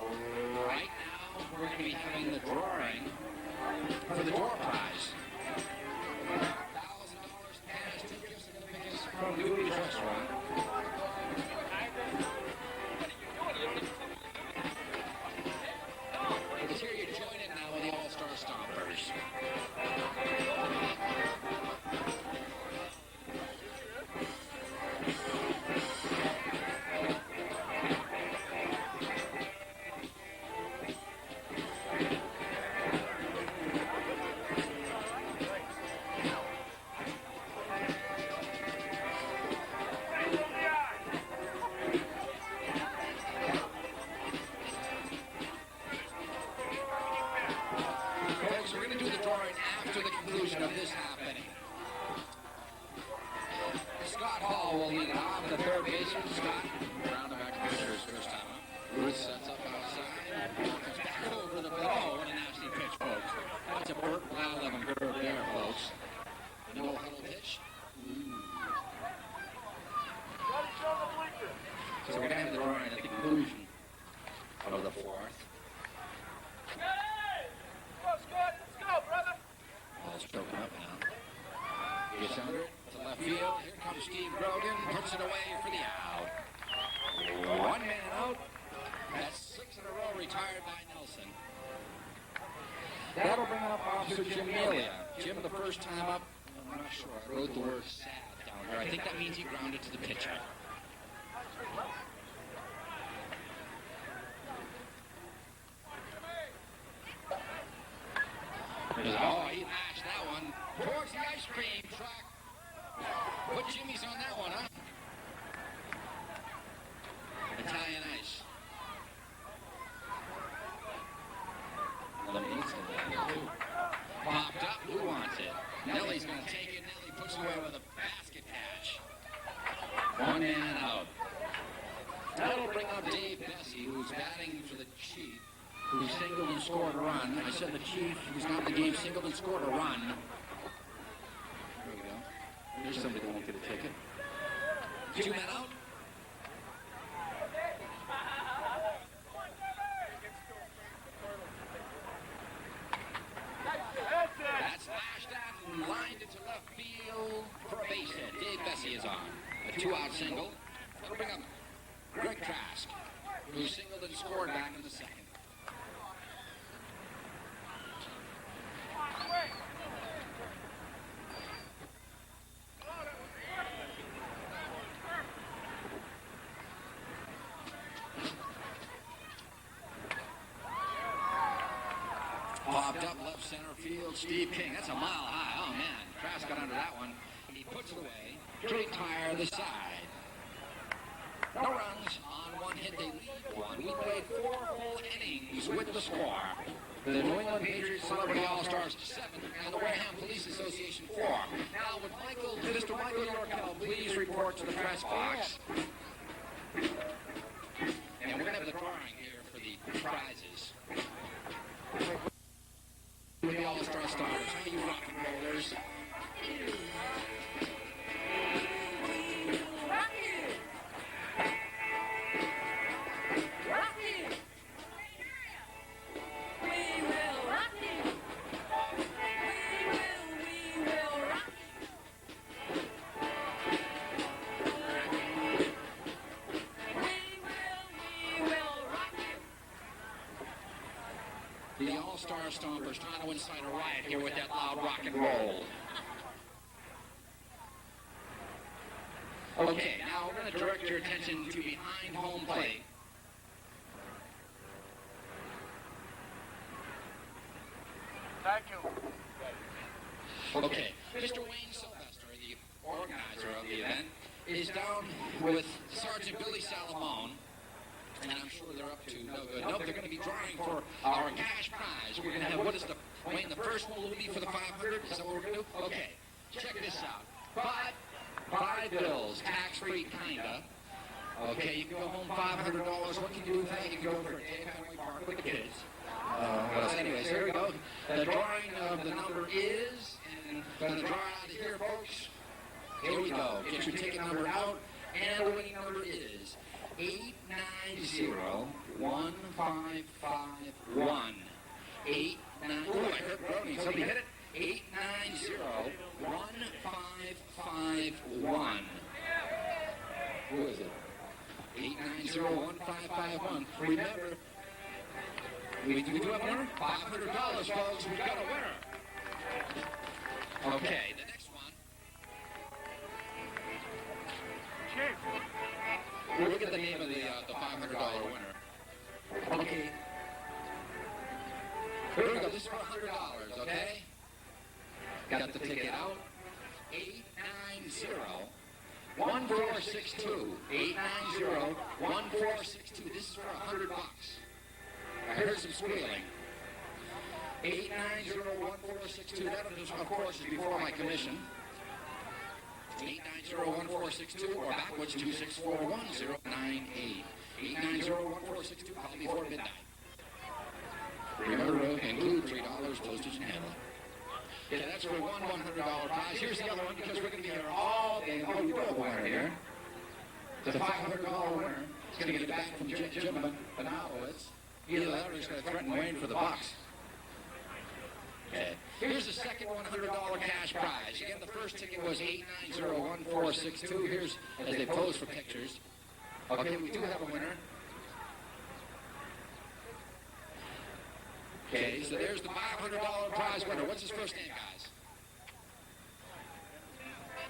right now we're going to be having the drawing for the door prize. $1,000 cash, 2 gift certificates from Dewey's Restaurant. Because here you're joining now with the All-Star Stompers. Of this happening. Scott Hall will lead off the third baseman. Scott, round the back to his first time up. Ruth sets up outside. Comes back over the plate. Oh, what a nasty pitch, folks. That's a Burt Lalevin curve there, folks. No huddle pitch. So we're going to have the drawing at the conclusion of the fourth. Broken up now. Gets under it to left field. Here comes Steve Grogan. Puts it away for the out. One man out. That's 6 in a row retired by Nelson. That'll bring up Officer Jim Melia. Jim, the first time up, I'm not sure. I wrote the word sad down here. I think that means he grounded to the pitcher. Oh, he lashed that one towards the ice cream truck. Put Jimmy's on that one, huh? Italian ice. Popped up. Who wants it? Nelly's going to take it. Nelly puts it away with a basket catch. One man out. That'll bring up Dave Bessie, who's batting for the Chief, who singled and scored a run. I said the Chief, who's got the game, singled and scored a run. There we go. There's somebody that won't get a ticket. 2 men out. That's slashed out and lined into left field for a base hit. Dave Bessie is on. A 2-out single. That'll bring up Greg Trask, who singled and scored back in the second. Popped up left center field, Steve King. That's a mile high. Oh, man. Trask got under that one. He puts it away to retire the side. No runs on one hit. They lead one. We played 4 full innings with the score. The New England Patriots Celebrity All-Stars 7 and the Wareham Police Association 4. Now, would Mr. Michael Yorkell please report to the press box? And we're going to have the drawing here for the prizes. The All-Star Stars. How you rock and rollers? The All-Star Stompers trying to incite a riot here with that loud rock and roll. Okay, now we're going to direct your attention to behind home plate. Thank you. Okay, Mr. Wayne Sylvester, the organizer of the event, is down with Sergeant Billy Salamone. And I'm sure they're up to no good. Nope, they're going to be drawing for our cash prize. We're going to have, what is the, Wayne, the first one will be for the 500? Is that what we're going to do? Okay, check this out. But 5 bills, tax-free, kinda. Okay, you can go home $500. What can you do with that? You can go for a day at Fenway Park with the kids. Anyways, here we go. The drawing of the number is, and going to draw out of here, folks. Here we go. Get your ticket number out, and the winning number is 890-1551. 89. Oh, I heard Grogan. Somebody hit it. 890-1551. Who is it? 890-1551. Remember, we do have a winner. $500, folks. We've got a winner. Okay, the next one. We'll look at the name of the $500 winner. Okay. Here we go. This is for $100, okay? Got the ticket out. 890-1462. 890-1462. This is for $100. I heard some squealing. 890-1462. That, of course, is before my commission. 890-1462 or backwards 264-1098. 890-1462, probably before midnight. Remember to include $3 postage and handling. Yeah, that's for one $100 prize. Here's the other one because we're going to be here all day. Oh, you have a winner here. The $500 winner is going to get it back from Jim Banalowitz. Either that or he's going to threaten Wayne for the bucks. Okay. Here's the second $100 cash prize. Again, the first ticket was 890-1462. Here's, as they pose for pictures. Okay, we do have a winner. Okay, so there's the $500 prize winner. What's his first name, guys?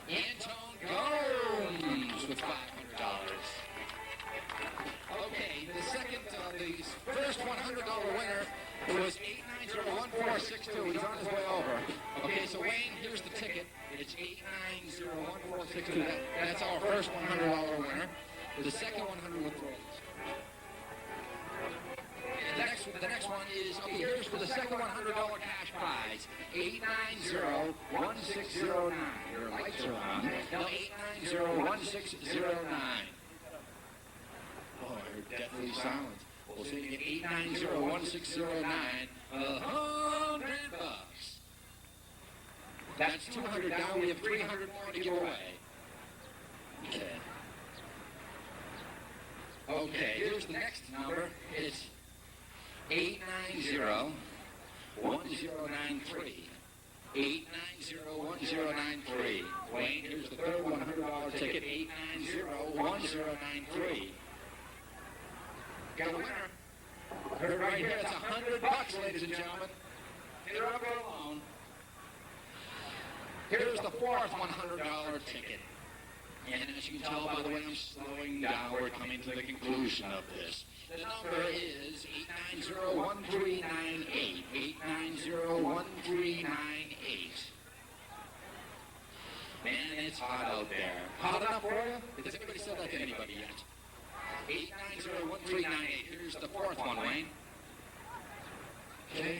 Anton Gomes with $500. Okay, the first $100 winner was 890-1462. He's on his way over. Okay, so Wayne, here's the ticket. It's 890-1462. That's our first $100 winner. The second 100 withdrawals. The next one is, okay, here's for the second $100 cash prize, 890-1609. Your lights are on. Now, 890-1609. Oh, deathly silence. We'll say it again, 890-1609, $100. That's 200 down. We have 300 more to give away. Okay. Okay, here's the next number. It's 890-1093. 890-1093. Wayne, here's the third $100 ticket. 890-1093. Got a winner. Heard right here. It's $100, ladies and gentlemen. Get her up alone. Here's the fourth $100 ticket. And as you can tell by the way I'm slowing down, we're coming to the conclusion of this. The number is 890-1398. 890-1398. Man, it's hot out there. Hot enough for you? Has anybody said that to anybody yet? 890-1398. Here's the fourth one, Wayne. Okay.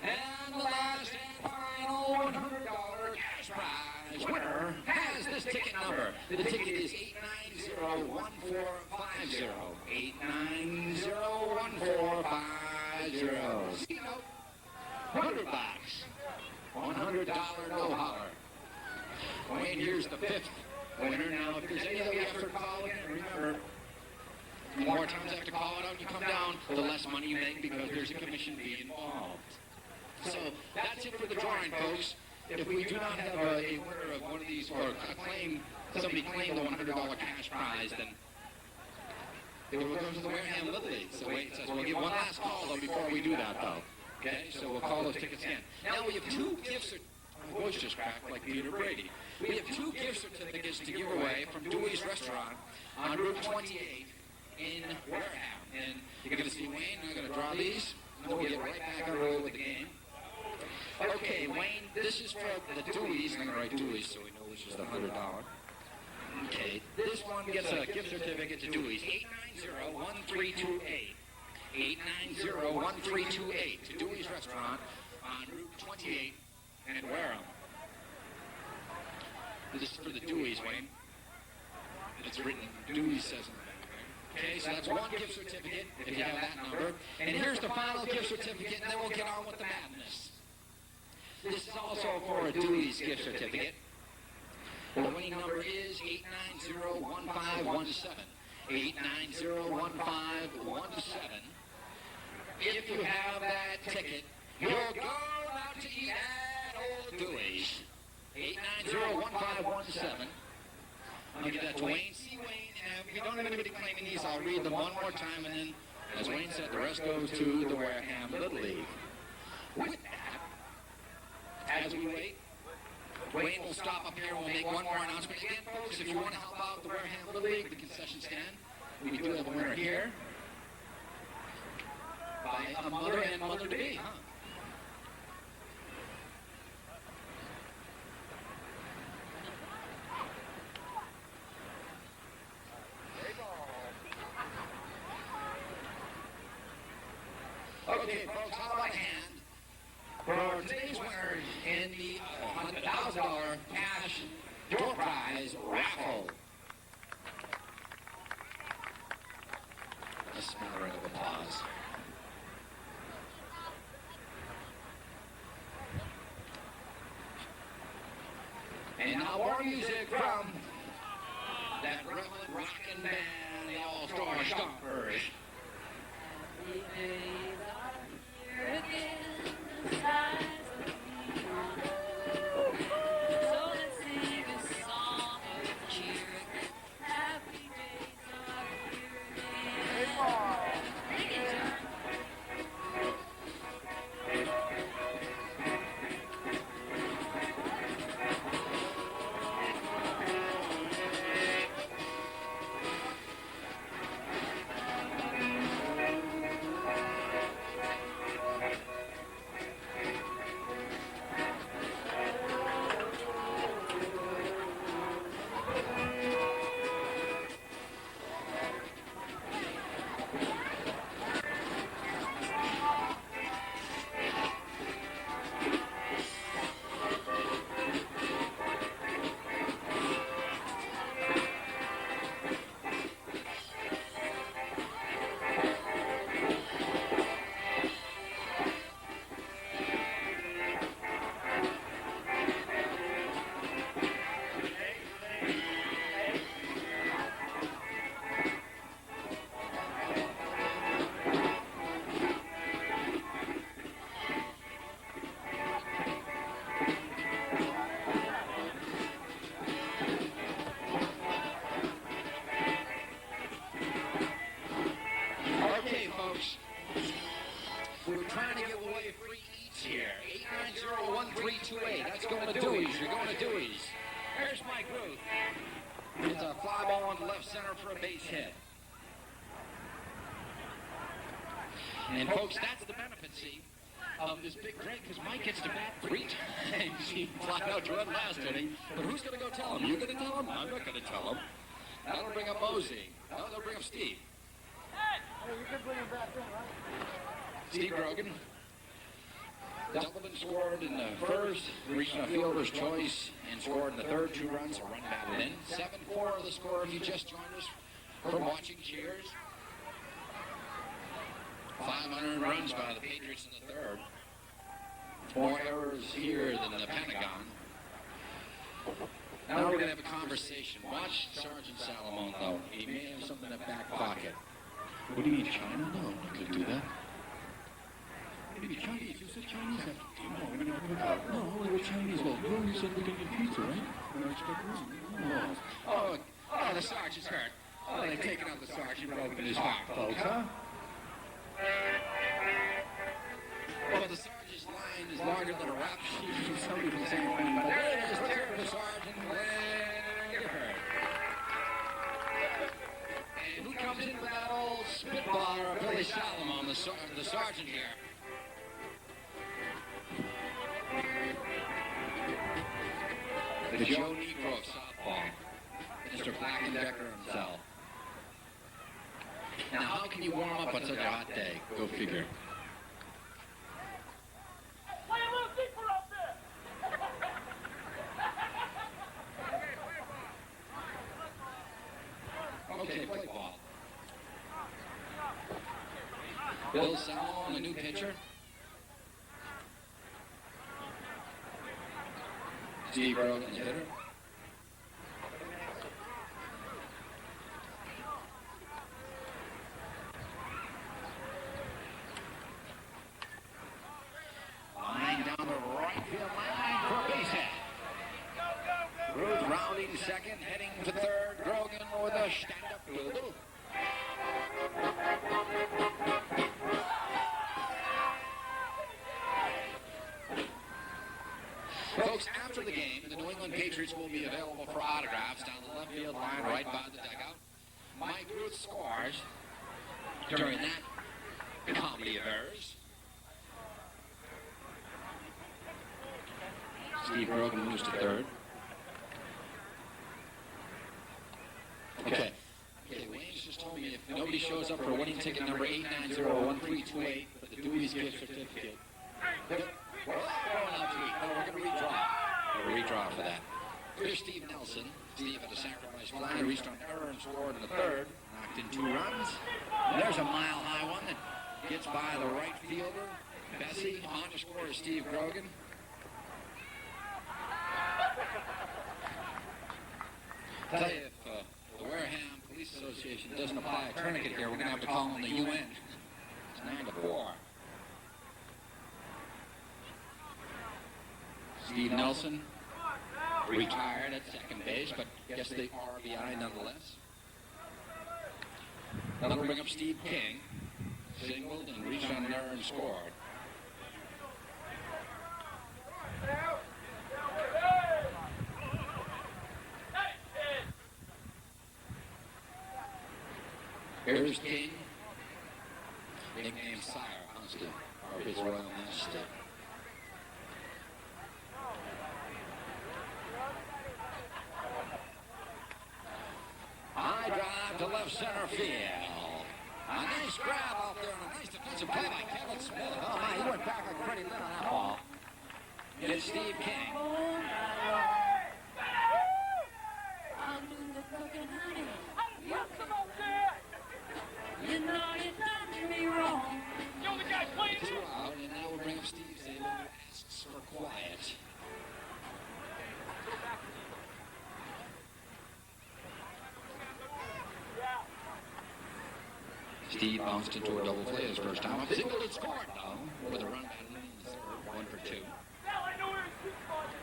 And the last and final $100 cash prize winner has this ticket number. The ticket is 890-1450. 890-1450. See note, $100. $100 no holler. Wayne, here's the fifth winner. Now, if there's any other effort calling it, remember, the more times I have to call it out, you come down, the less money you make because there's a commission fee involved. So that's it for the drawing, folks. If we do not have a winner of one of these, or somebody claim the $100 cash prize, then it will go to the Wareham Little League. So Wayne says, we'll give one last call, though, before we do that, though. Okay, so we'll call those tickets in. Now we have two gifts. My voice just cracked like Peter Brady. We have two gift certificates to give away from Dewey's Restaurant on Route 28 in Wareham. And you're going to see Wayne, I'm going to draw these, and then we'll get right back on the road with the game. Okay, Wayne, this is for the Deweys. I'm going to write Deweys so we know which is the $100. Okay, this one gets a gift certificate to Deweys. 890-1328. 890-1328 to Dewey's Restaurant on Route 28 in Wareham. This is for the Deweys, Wayne. It's written, Dewey's says in the back. Okay, so that's one gift certificate, if you have that number. And here's the final gift certificate, and then we'll get on with the madness. This is also for a Dewey's gift certificate. The winning number is 890-1517. 890-1517. If you have that ticket, you'll go out to eat at Old Dewey's. 890-1517. I'm going to give that to Wayne. See, Wayne, if we don't have anybody claiming these, I'll read them one more time, and then, as Wayne said, the rest goes to the Wareham Little League. With that, as we wait, Wayne will stop up here and we'll make one more announcement. Again, folks, if you want to help out the Wareham Little League, the concession stand, we do have a winner here by a mother and mother-to-be, huh? Okay, folks, how about a hand for today's winner in the $100,000 cash door prize raffle? A smattering of applause. And now more music from that relevant rockin' band, the All-Star Stompers. Happy days are here again, the skies are clear. So let's sing a song of cheer again. Happy days are here again. Sing it, John. 3-2-8. That's going to Dewey's. You're going to Dewey's. Here's Mike Ruth. It's a fly ball into left center for a base hit. And folks, that's the benefit, see, of this big break, because Mike gets to bat 3 times. He flat out run last inning. But who's going to go tell him? You going to tell him? I'm not going to tell him. That'll bring up Mosi. That'll bring up Steve. Hey, you can bring him back in, right? Steve Grogan. Derwin scored in the first, reaching a fielder's choice, and scored in the third. 2 runs, a run batted in. 7-4 the score if you just joined us from watching Cheers. 500 runs by the Patriots in the third. More errors here than the Pentagon. Now we're going to have a conversation. Watch Sergeant Salomon, though. He may have something in the back pocket. What do you mean, China? No, I'm not going to do that. What do you mean, Chinese? You said Chinese? No, we're not going to go. No, we're Chinese. Well, you said we're going to get pizza, right? We're not expecting this. Oh, the sergeant's hurt. Oh, they've taken out the sergeant and opened his heart, folks, huh? Well, the sergeant's line is larger than a rap sheet. Somebody from the same thing. But there it is, terrible sergeant. Get hurt. And who comes in with that old spitballer, Billy Salomon, the sergeant here? The Joe Negro of softball. Mr. Blackendecker himself. Now, how can you warm up on such a hot day? Go figure. Play a little deeper up there! Okay, play ball. Bill Salomon, the new pitcher. Steve Grogan, the hitter. Line down the right field line for a base hit. Ruth rounding second, heading to third. Grogan with a stand-up field. Folks, after the game, the New England Patriots will be available for autographs down the left field line right by the dugout. Mike Ruth scores during that comedy of errors. Steve Grogan moves to third. Okay, Wayne just told me if nobody shows up for winning ticket number 890-1328 with the Dewey's gift certificate. We're going to redraw. We're going to redraw for that. Here's Steve Nelson. Steve had a sacrifice fly, reached on error and scored in the third. Knocked in 2 runs. And there's a mile-high one that gets by the right fielder. Bessie. On to score is Steve Grogan. Tell you, if the Wareham Police Association doesn't apply a tourniquet here, we're going to have to call them the UN. It's 9-4. Steve Nelson, retired at second base, but gets the RBI nonetheless. That'll bring up Steve King, singled and reached on an error and scored. Here's King, nicknamed Sire Huntston, or His Royal Majesty. High drive to left center field. A nice grab out there and a nice defensive play by Kevin Smith. Oh my, he went back like pretty lit on that ball. It's Steve King. I'll do the cooking, honey. Come up there! You know you done me wrong. You're the guy playing 2 out, and now we'll bring up Steve Zabel, who asks for quiet. Steve bounced into a double play his first time up. Singled and scored, though, with a run batted in the third, 1 for 2. Now I know where his sweet spot is.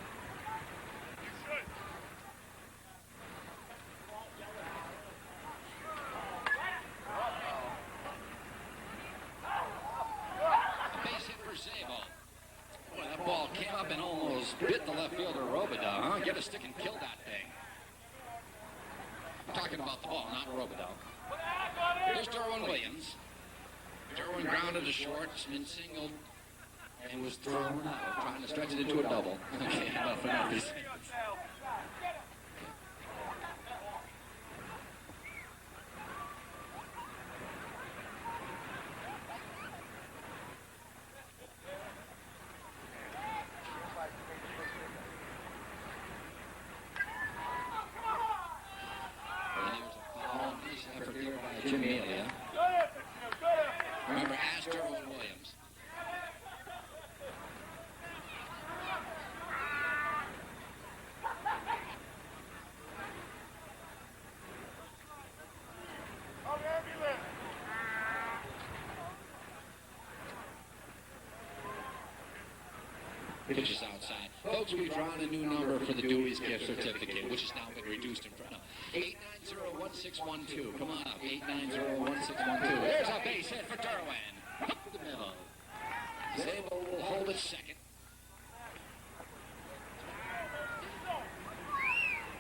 A base hit for Zabel. Boy, that ball came up and almost a stick and kill that thing. I'm talking about the ball, not Robidell. Here's Derwin Williams. Derwin grounded to short, spin singled, and was thrown out, trying to stretch it into a double. Okay, enough. Jim Alia. Remember, ask Derwin Williams. Pitches outside. Folks, we've drawn a new number for the Dewey's gift certificate, which has now been reduced in front of 890-1612. Come on up, 890-1612. There's a base hit for Derwin. Up the middle. Zabel will hold it second.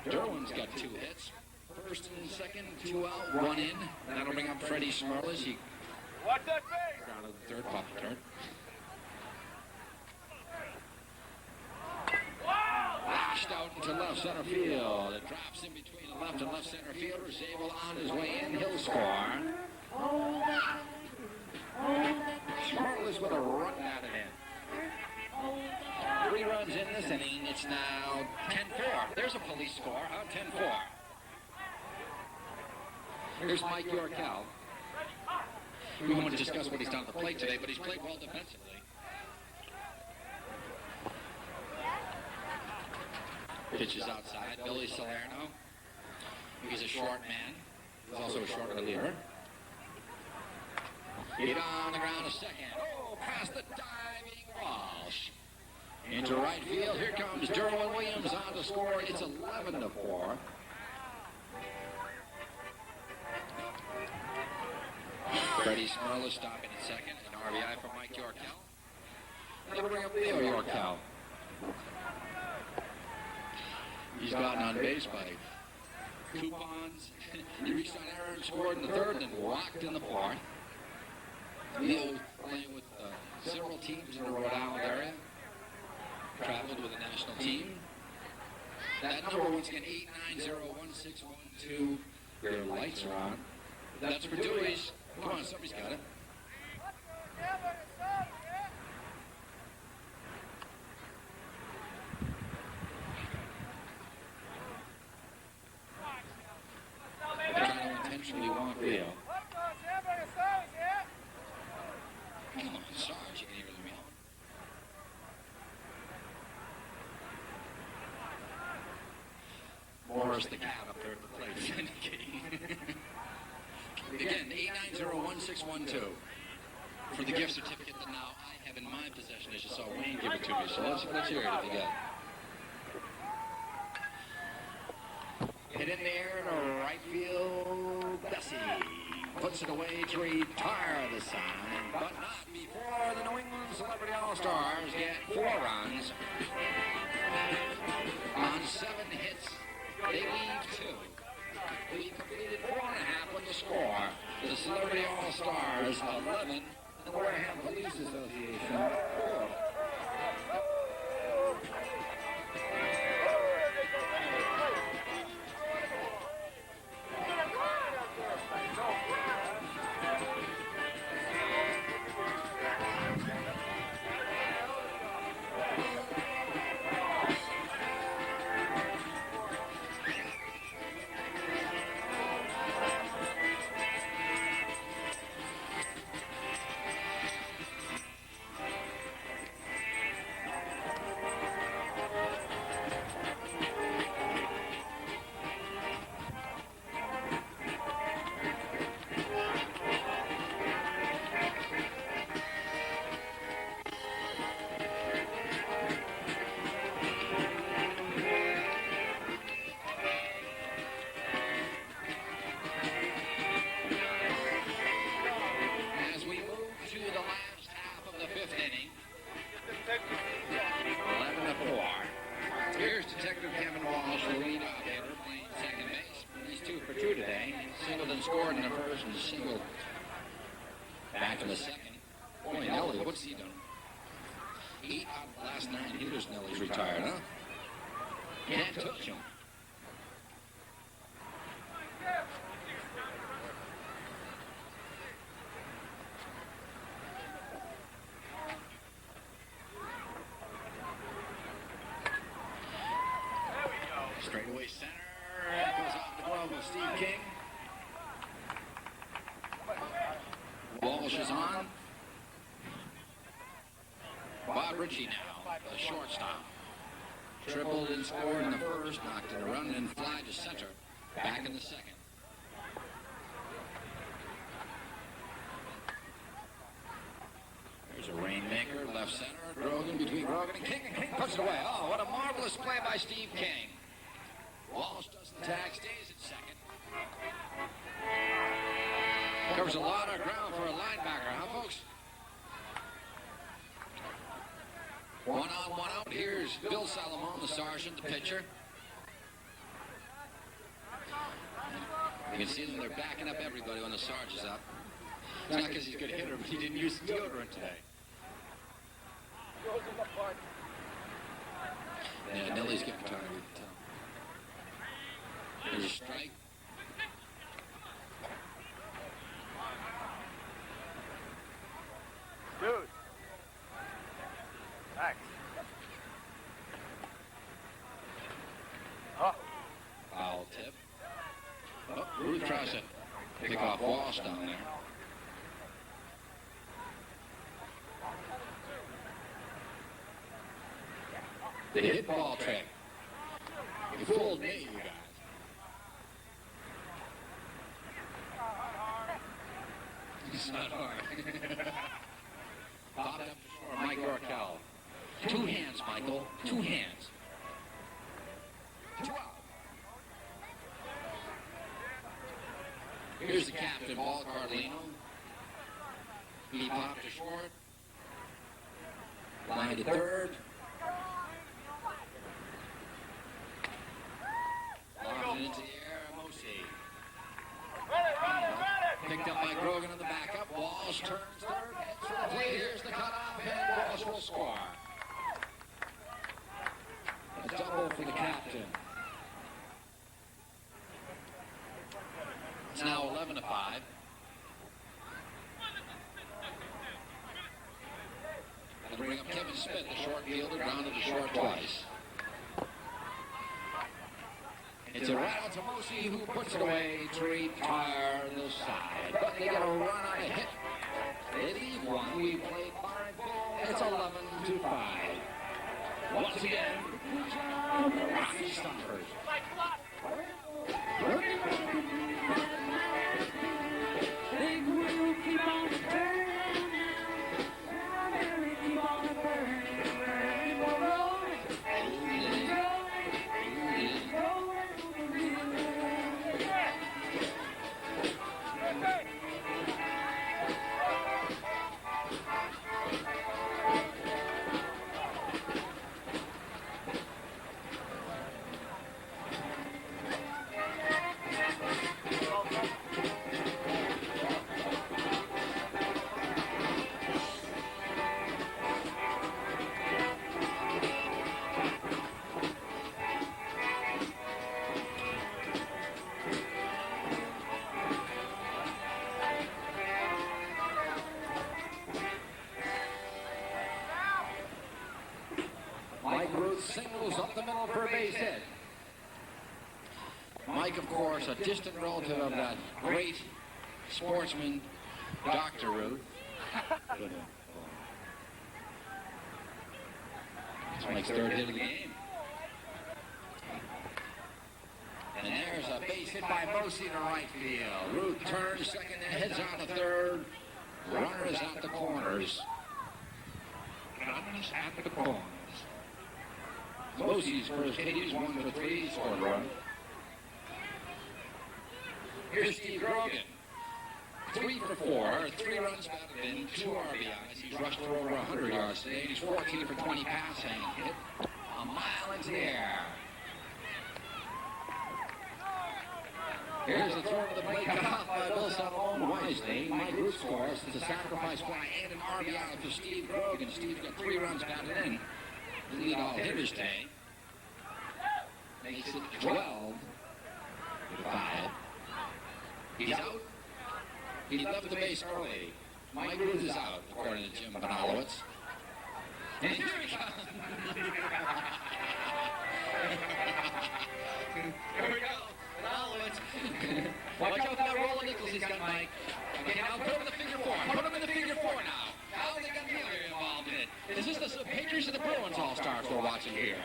Derwin's got 2 hits. First and second, 2 out, 1 in. That'll bring up Freddie Smerlas. He grounded the third, popped the third. Lashed out into left center field. It drops in between the left and left center fielder. Zabel on his way in. He'll score. Smerlas with a run at it in. 3 runs in this inning. It's now 10-4. There's a police score. 10-4. Here's Mike Yorkell. We want to discuss what he's done at the plate today, but he's played well defensively. Pitches outside. Billy Salerno. He's a short man. He's also a short reliever. Hit on the ground a second. Oh, past the diving Walsh. Into right field. Here comes Derwin Williams on to score. It's 11-4. Freddie Smerlas stopping at second. An RBI for Mike Yorkell. That'll bring up Leo Yorkell. He's gotten on base by coupons. He reached on error and scored in the third, then walked in the fourth. Leo playing with several teams in the Rhode Island area. Traveled with the national team. That number, once again, 890-1612. Their lights are on. That's for Dewey's. Come on, somebody's got it. They're trying to intentionally walk Leo. Come on, Sarge, you can hear the meal. Morris, the cat up there at the plate, is indicating. Again, 890-1612 for the gift certificate that now I have in my possession, as you saw Wayne give it to me. So let's hear it if you got it. Hit in the air to right field. Bessie puts it away to retire the sign, but not before the New England Celebrity All-Stars get 4 runs on 7 hits. They leave 2. We completed 4.5 with the score. The Celebrity All-Stars 11, and the Wareham Police Association 4. first and single back in the second. Boy, Nelly, what's he done? 8 out of the last 9 hitters, Nelly's retired, huh? Can't touch him. Straightaway center. That goes off the glove of Steve King. Walsh is on. Bob Ritchie now, the shortstop. Tripled and scored in the first, knocked in a run, and fly to center. Back in the second. There's a rainmaker, left center. Grogan between Grogan and King puts it away. Oh, what a marvelous play by Steve King. Walsh doesn't tag, stays at second. Covers a lot of ground for a linebacker, huh, folks? 1 on, 1 out. Here's Bill Salomon, the sergeant, the pitcher. You can see them, they're backing up everybody when the sergeant is up. It's not because he's a good hitter, but he didn't use deodorant today. Yeah, Nelly's getting tired. There's a strike. Dude. Thanks. Oh. Foul tip. Oh, Ruth tries to pick off Walsh down there. The hit ball trick. You fooled me, you guys. It's not hard. Popped up for Mike Yorkell. 2 hands, Michael. 2 hands. 2 out. Here's the captain, Paul Carlino. He popped to short. Line to third. Off into the air, Mosi. Picked up by Grogan on the backup. Walsh turns third, heads for the plate. Here's the cutoff, and Walsh will score. A double for the captain. It's now 11-5. That'll bring up Kevin Smith, the short fielder, grounded to short twice. It's a right out to Mosi, who puts it away to retire the side. But they get a run on a hit. They leave one. We played 5 balls. It's 11-5. Once again, Rocky Stumpers. Big wheel keep on turning, keep on burning, burning, rolling, singles up the middle for a base hit. Mike, of course, a distant relative of that great sportsman, Dr. Ruth. It's Mike's 3rd hit of the game. And there's a base hit by Mosi to right field. Ruth turns second and heads on to third. Runners at the corners. Runners at the corners. Mosi's first hit, he's 1 for 3, scored a run. Here's Steve Grogan. 3 for 4, 3 runs batted in, 2 RBIs. He's rushed for over 100 yards today. He's 14 for 20 passing. Hit a mile into the air. Here's the throw to the plate, cut off by Bill Salomon wisely. Mike Root scores. It's a sacrifice fly and an RBI for Steve Grogan. Steve's got 3 runs batted in. The lead all hitters today. Makes it 12 to 5. He's out. He left the base early. Mike Root is out, according to Jim Bonalowitz. And here he comes. Here we go. Bonalowitz. Watch out for that roll of nickels he's got, Mike. Okay, now put him in the figure 4. Put him in the figure 4 now. How they got Miller involved in it? Is this the Patriots or the Bruins All-Stars we're watching here?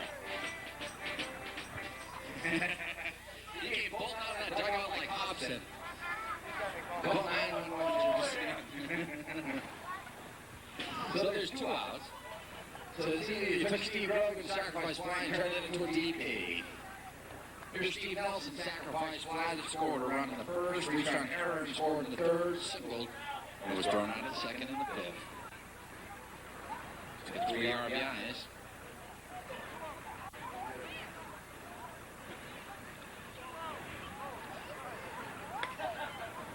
He came bolting out of that dugout like Hobson. Call 911. So there's 2 outs. So you took Steve Grogan, sacrifice fly, and turned it into a DP. Here's Steve Nelson, sacrifice fly that scored a run in the first, reached on error and scored in the third, singled, and was thrown out in the second and the fifth. He's got 3 RBIs.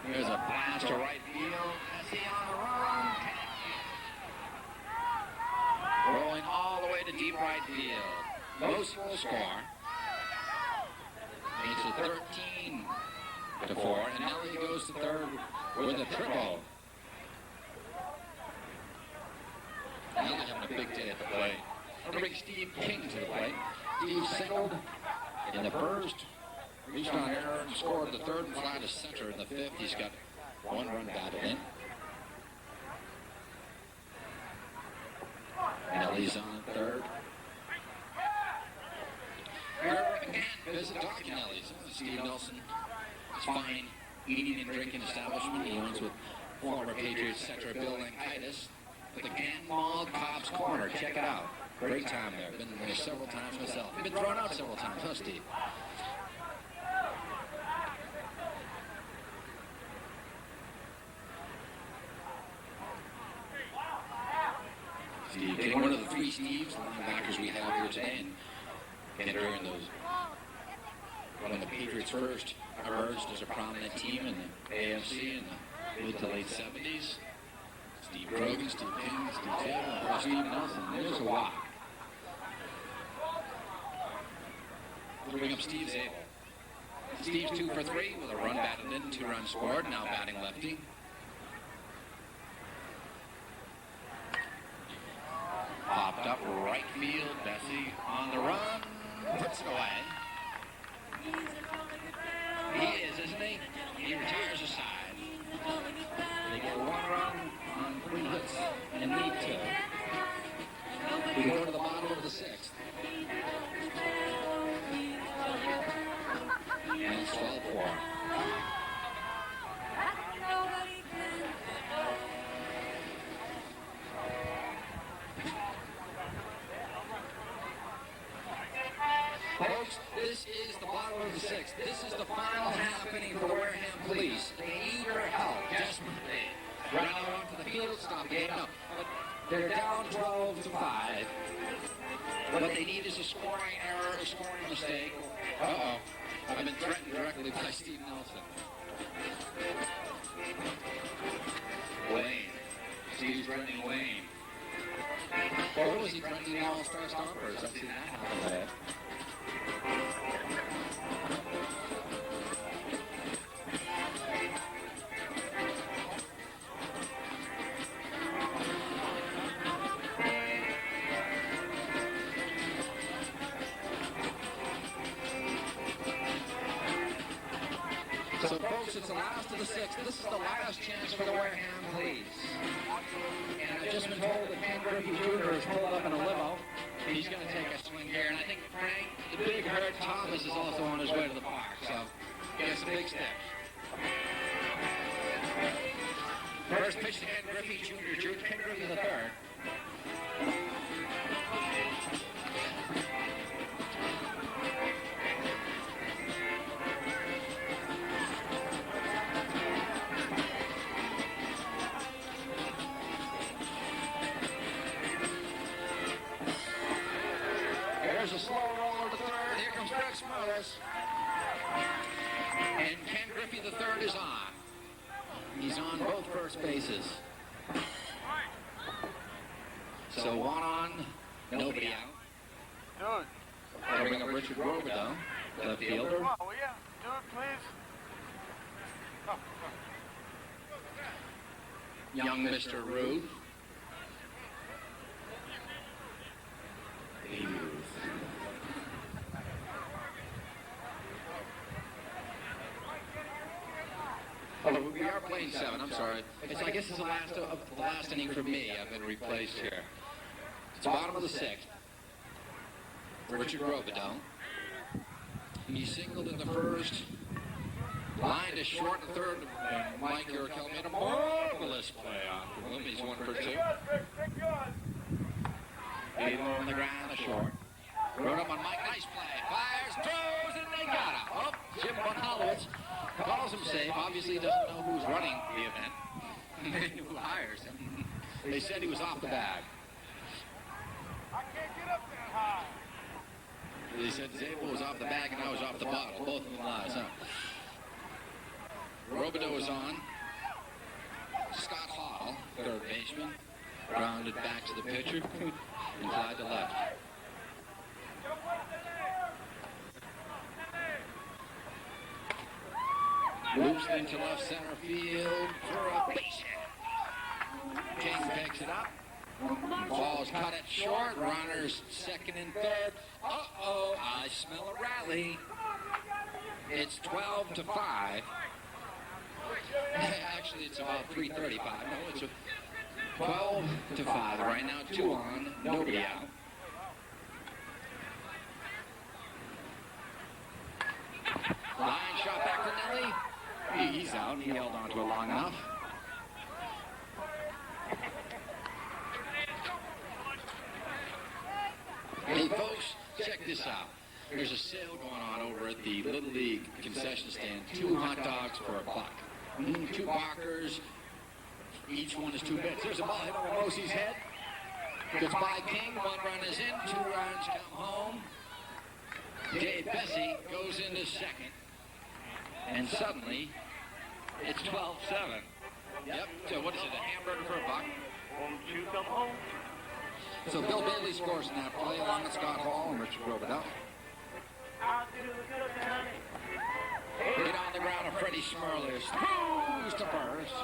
Here's a blast to right field. Messi on the run. Rolling all the way to deep right field. Mosi will score. Makes it 13 to 4. And Nelly goes to third with a triple. Nelly having a big day at the plate. I'll bring Steve King to the plate. Steve singled in the first. Reached on error and scored the third and fly to center in the fifth. He's got 1 run batted in. Nelly's on third. Here again, visit Dr. Nelly's. Steve Nelson is fine eating and drinking establishment. He owns with former Patriots center Bill Lankitis. At the Gann Mall, Cobb's Corner. Check it out. Great time there. Been there several times myself. Been thrown out several times, huh, Steve? Steve King, one of the 3 Steves, linebackers we have here today, and during those, when the Patriots first emerged as a prominent team in the AFC in the mid to late 70s, Steve Grogan, Steve King, Steve Zabel, and Steve Nelson. There's a walk. We'll bring up Steve Zabel. Steve's 2 for 3 with a run batted in, 2 runs scored, now batting lefty. Popped up right field. Bessie on the run. Puts it away. He is, isn't he? He retires aside. They get 1 run on 3 hits and need 2. We go to the bottom of the 6th. And it's 12-4. Folks, this is the bottom of the 6th. This is the final happening for Wareham Police. They need your help desperately. Run out onto the field, stop the game. No, but they're down 12 to 5. What they need is a scoring error, a scoring mistake. Uh-oh. I've been threatened directly by Steve Nelson. Wayne. Steve's threatening Wayne. Or was he threatening the All-Star Stompers? I've seen that happen bad. So, folks, it's the last of the 6th. This is the last chance for the Wareham Police. And I've just been told that Ken Griffey Jr. is pulled up in a limo. He's going to take a swing here. And I think Frank, the big hurt Thomas, is also on his way to the park. So, gets a big step. First pitch to Ken Griffey Jr. Ken Griffey the third. There's a slow roll to third. Here comes Smerlas. And Ken Griffey on both first bases. So one on, nobody out. Dude. Bring up Richard Grogan, left fielder. Come on, will you? Dude, please. Young Mr. Ruth. Oh, we are playing 7. I'm sorry. I guess it's the last inning for me. I've been replaced here. It's bottom of the 6th. Richard Grogan. He singled in the first. Line to short in the third. And Mike Yorkell made a marvelous play on him. He's 1 for 2. Beetle on the ground to short. Rode up on Mike. Nice play. Fires, throws, and they got him. Oh, Jim Von Hollowitz calls him safe. Obviously doesn't know who's running the event. Who hires him. They said he was off the bag. I can't get up that high. They said Zabel was off the bag and I was off the bottle. Both of them lies, huh? Robideau is on. Scott Hall, third baseman, grounded back to the pitcher, inside to left. Loops into left center field for a base hit. King picks it up. Ball's cut it short. Runners second and third. Uh-oh, I smell a rally. It's 12 to 5. Actually, it's about 3:35. No, it's 12 to 5 right now. 2 on, nobody out. Line shot back to Nelly. He's out. He held on to it long enough. Hey, folks, check this out. There's a sale going on over at the Little League concession stand. 2 hot dogs for $1. 2 Barkers. Each one is 2 bits. There's a ball hit over Mosi's head. Gets by King. 1 run is in. 2 runs come home. Dave Bessie goes into second. And suddenly, it's 12-7. Yep. So what is it, a hamburger for $1? Won't you come home? So Bill Bailey scores in that play along with Scott Hall and Richard Grogan. I'll do the cooking, honey. Hit on the ground of Freddie Smerlas. Throws to first.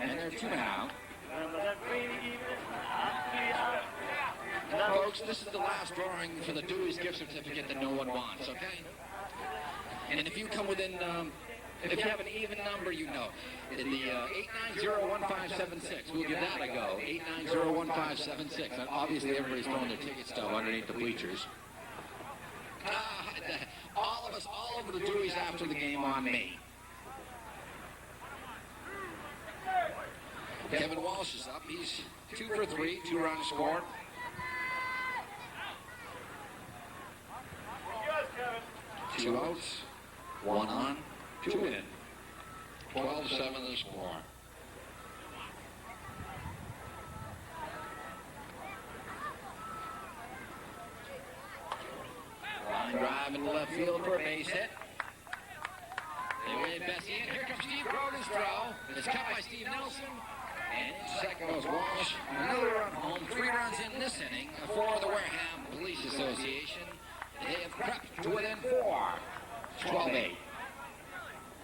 And they're 2 men out. Remember that rainy evening? I'll be out. Folks, this is the last drawing for the Dewey's gift certificate that no one wants, okay? And if you come within, if you have an even number, you know. The 890-1576, we'll give that a go. 890-1576. And obviously, everybody's throwing their ticket stub underneath the bleachers. All of us, all over the Deweys after the game on me. Kevin Walsh is up. He's 2 for 3, 2 runs scored. Yes, 2 outs, 1 on, 2 in. 12-7 the score. Line drive into left field for a base hit. They wave Bessie in. Here comes Steve Grogan's throw. It's cut by Steve Nelson. And in second goes Walsh. Another run home. 3 runs in this inning for the Wareham Police Association. They have crept to within 4. 12-8.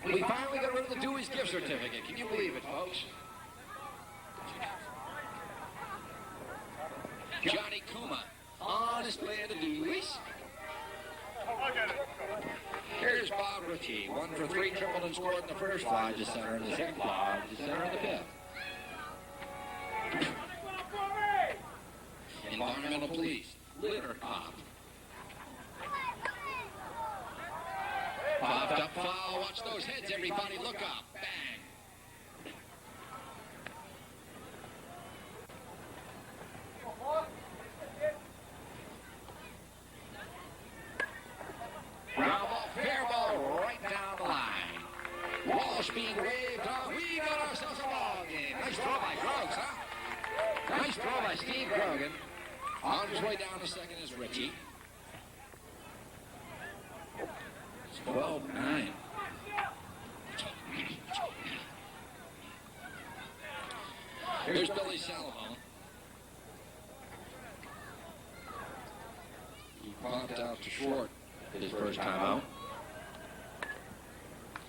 We finally got rid of the Dewey's gift certificate. Can you believe it, folks? Johnny Kuma on display at the Dewey's. Here's Bob Ritchie. 1 for 3, tripled and scored in the first, fly to center in the second, fly to center in the fifth. Environmental Police, litter cop. Popped up foul. Watch those heads, everybody. Look up. Bang. Ground ball, fair ball, right down the line. Walsh being waved off. We got ourselves a ball game. Nice throw by Grogan, huh? Nice throw by Steve Grogan. On his way down to second is Ritchie. 12-9. Here's Billy Salomon. He popped out to short his first time out.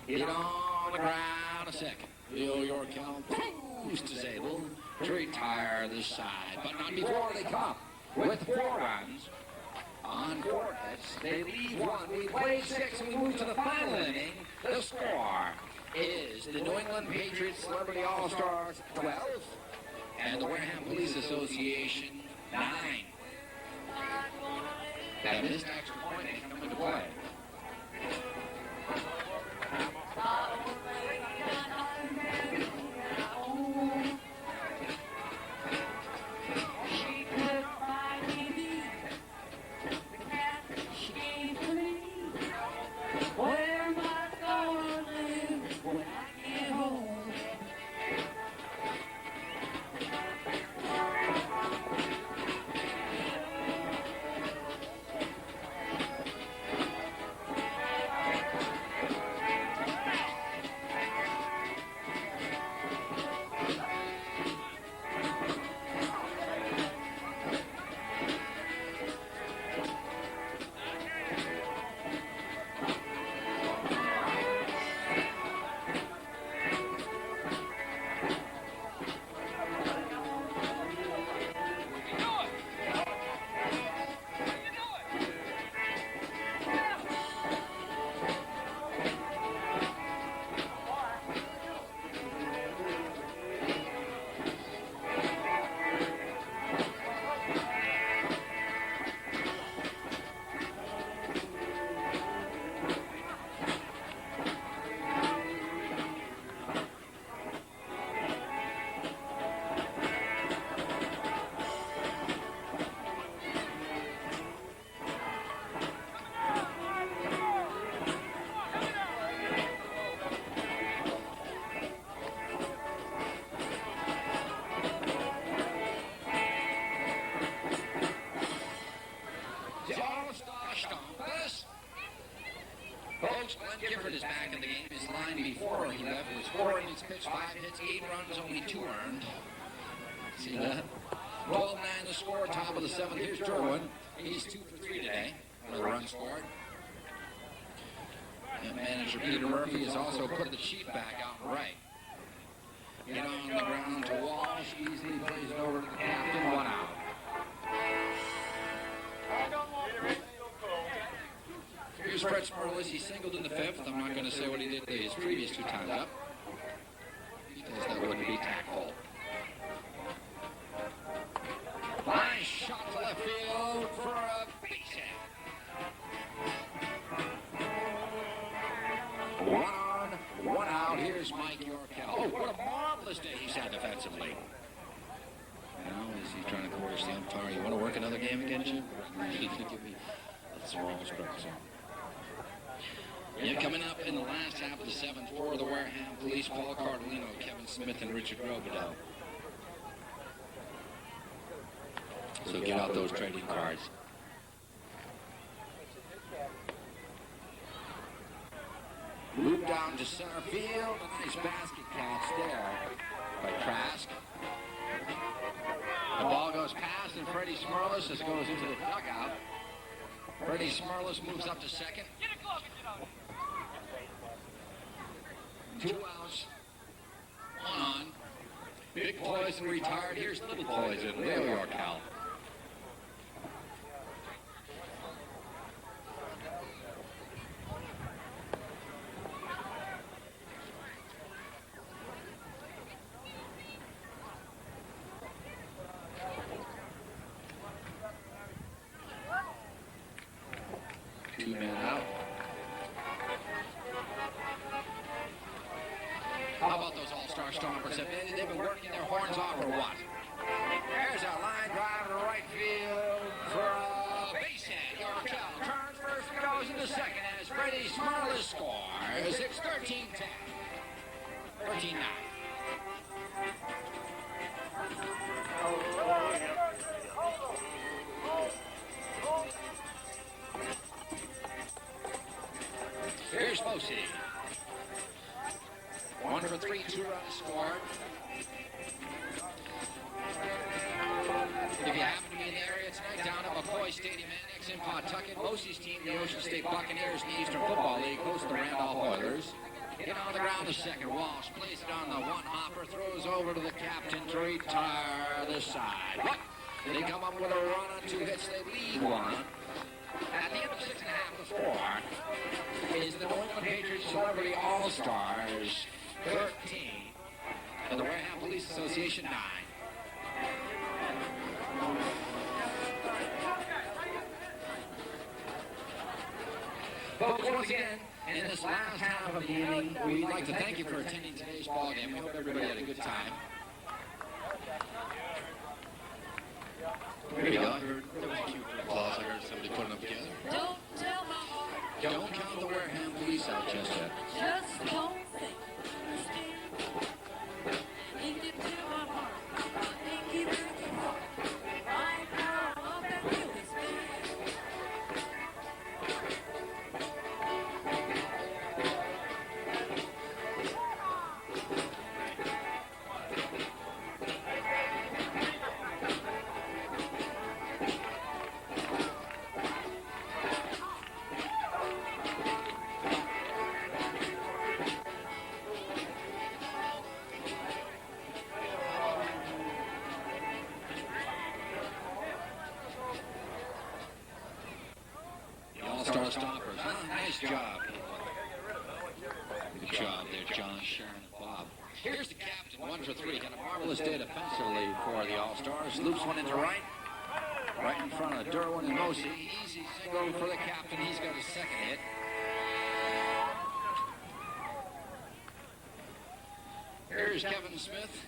Hit on the ground a second. Bill Yorkell throws to Zabel to retire this side, but not before they come up with 4 runs on 4 hits. They leave 1. We play 6 and we move to the final inning. The score is the New England Patriots Celebrity All-Stars 12 and the Wareham Police Association 9. That missed extra point ain't coming to play. Is back in the game. His line before he left was 4 innings pitched, 5 hits, 8 runs, only 2 earned. See that? 12-9 the score, top of the 7th. Here's Derwin. He's 2 for 3 today. No run scored. And manager Peter Murphy has also put the sheet back out right. Get on the ground to Walsh. Easily plays it over to the captain. 1 out. Here's Fred Smerlas. He singled in the 5th. I'm not going to say what he did his previous 2 times up, because that wouldn't be tactful. Nice shot to left field for a base hit. 1 on, 1 out. Here's Mike Yorkell. Oh, what a marvelous day he's had defensively. Now, is he trying to coerce the umpire? You want to work another game against you? He could give me a small strike zone. Yeah, coming up in the last half of the 7th for the Wareham Police, Paul Cardellino, Kevin Smith, and Richard Grogan. So get out those trading cards. Loop down to center field. A nice basket catch there by Trask. The ball goes past, and Freddie Smerlas just goes into the dugout. Freddie Smerlas moves up to second. 2 outs, 1 on. Big Poison retired. Here's Little Poison, Leo Yorkell. Two men out. How about those all-star stompers? They've been working their horns off or what? There's a line drive to right field for a base hit. Yorkell turns first and goes into second as Freddie Smerlas scores. It's 13-10. 13-9. Here's Mosi. 1 for 3, 2 runs scored. in Pawtucket. Mosi's team, the Ocean State Buccaneers in the Eastern Football League, host the Randolph Oilers. Hit on the ground the second. Walsh plays it on the one-hopper, throws over to the captain to retire the side. But they come up with a run on 2 hits. They lead one. At the end of 6.5, the score is the New England Patriots Celebrity All-Stars 13 and the Wareham Police Association 9. Folks, once again, in this last half of the evening, we'd like to thank you for attending today's ball game. We hope everybody had a good time. Here you go. I heard there was a cute applause. I heard somebody putting them together. Don't tell my heart. Don't count the Wareham Police out just yet. Just don't think. Understand? You can tell my heart. I think you really are. Right now, all that you is bad. All-Star Stoppers. Oh, nice job. Good job there, John, Sharon, and Bob. Here's the captain, 1 for 3. Got a marvelous day defensively for the All-Stars. Loops one into right in front of Derwin and Mosi. Easy single for the captain. He's got his second hit. Here's Kevin Smith.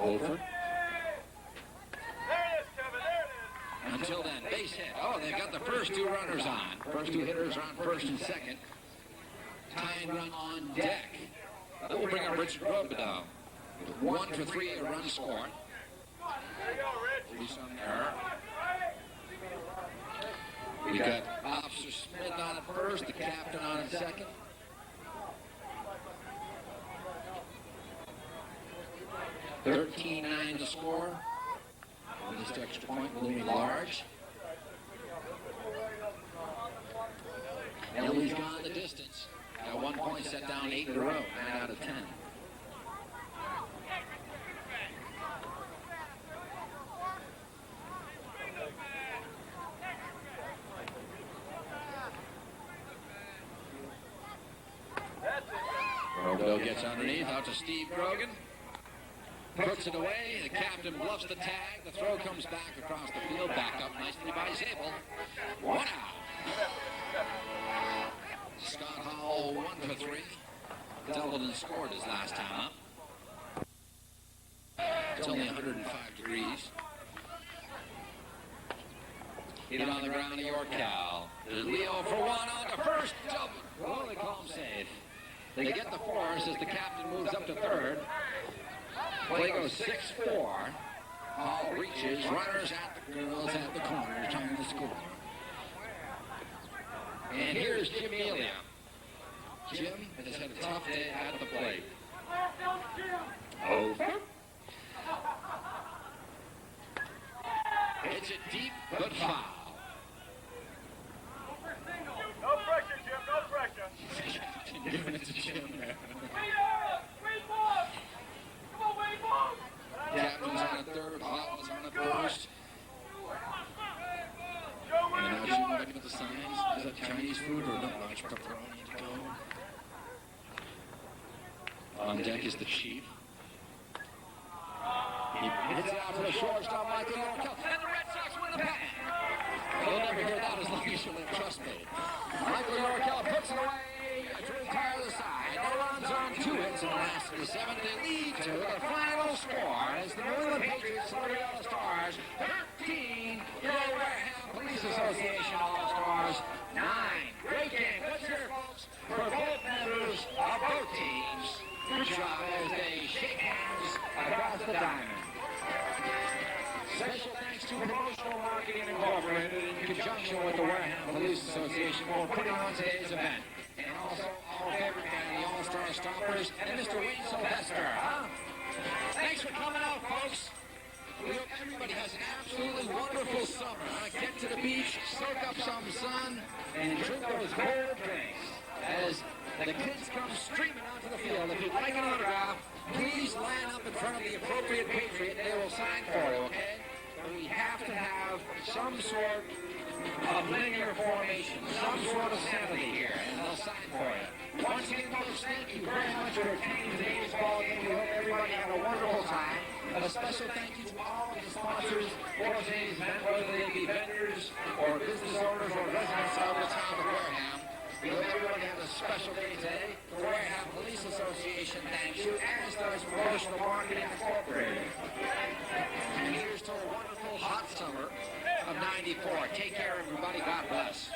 Over. Until then, base hit. Oh, they've got the first 2 runners on. First 2 hitters are on first and second. Tying run on deck. That will bring up Richard Grogan down. 1 for 3, a run scored. Release on error. We got Officer Smith on at first, the captain on at second. $13-9 the score. This extra point looming large. Ellie's gone the distance. Got 1 point set down 8 in a row, 9 out of 10. Grogan gets underneath, out to Steve Grogan. Puts it away, the captain bluffs the tag, the throw comes back across the field, back up nicely by Zabel. 1 out. Scott Howell 1 for 3. Derwin scored his last time up. It's only 105 degrees. Hit on the ground to Yorkell. There's Leo for 1 on the first double. Oh, they call him safe. They get the force as the captain moves up to third. Play goes 6-4. Hall reaches, runners at the girls at the corner, trying to score. And here's Jim Elia. Jim has had a tough day at the plate. Over. It's a deep, good foul. No pressure, Jim, no pressure. Giving it to Jim there. Captain's on a third, Hall's on a first. And now Jim looking at the signs. Is that Chinese food or not much pepperoni to go? On deck is the chief. He hits it out to the shortstop, Michael Yorkell, and the Red Sox win the pennant. You'll never hear that as long as you live, trust me. Michael Yorkell puts it away to retire the side. No runs on 2 hits in the last of the 7th. They lead to the final score as the New England Patriots Celebrity All-Stars 13, the Wareham Police Association All-Stars 9. Great game. Let's hear it, folks, for both members of both teams. Good job as they shake hands across the diamond. Special thanks to Promotional Marketing Incorporated in conjunction with the Wareham Police Association for putting on today's event. And also our favorite band, the All-Star Stompers, and Mr. Wayne Sylvester. Thanks for coming out, folks. We hope everybody has an absolutely wonderful summer. Get to the beach, soak up some sun, and drink those cold drinks. As the kids come streaming onto the field, if you'd like an autograph, please line up in front of the appropriate Patriot. They will sign for you, okay? But we have to have some sort of linear formation, some sort of symmetry here, and they'll sign for you. Once again, folks, thank you very much for attending today's ball game. We hope everybody had a wonderful time. And a special thank you to all of the sponsors for today's event, whether they be vendors or business owners or residents of the town of Wareham. We hope everybody has a special day today. The Wareham Police Association thanks you, as does Promotional Marketing Incorporated. And here's to a wonderful hot summer of '94. Take care, everybody. God bless.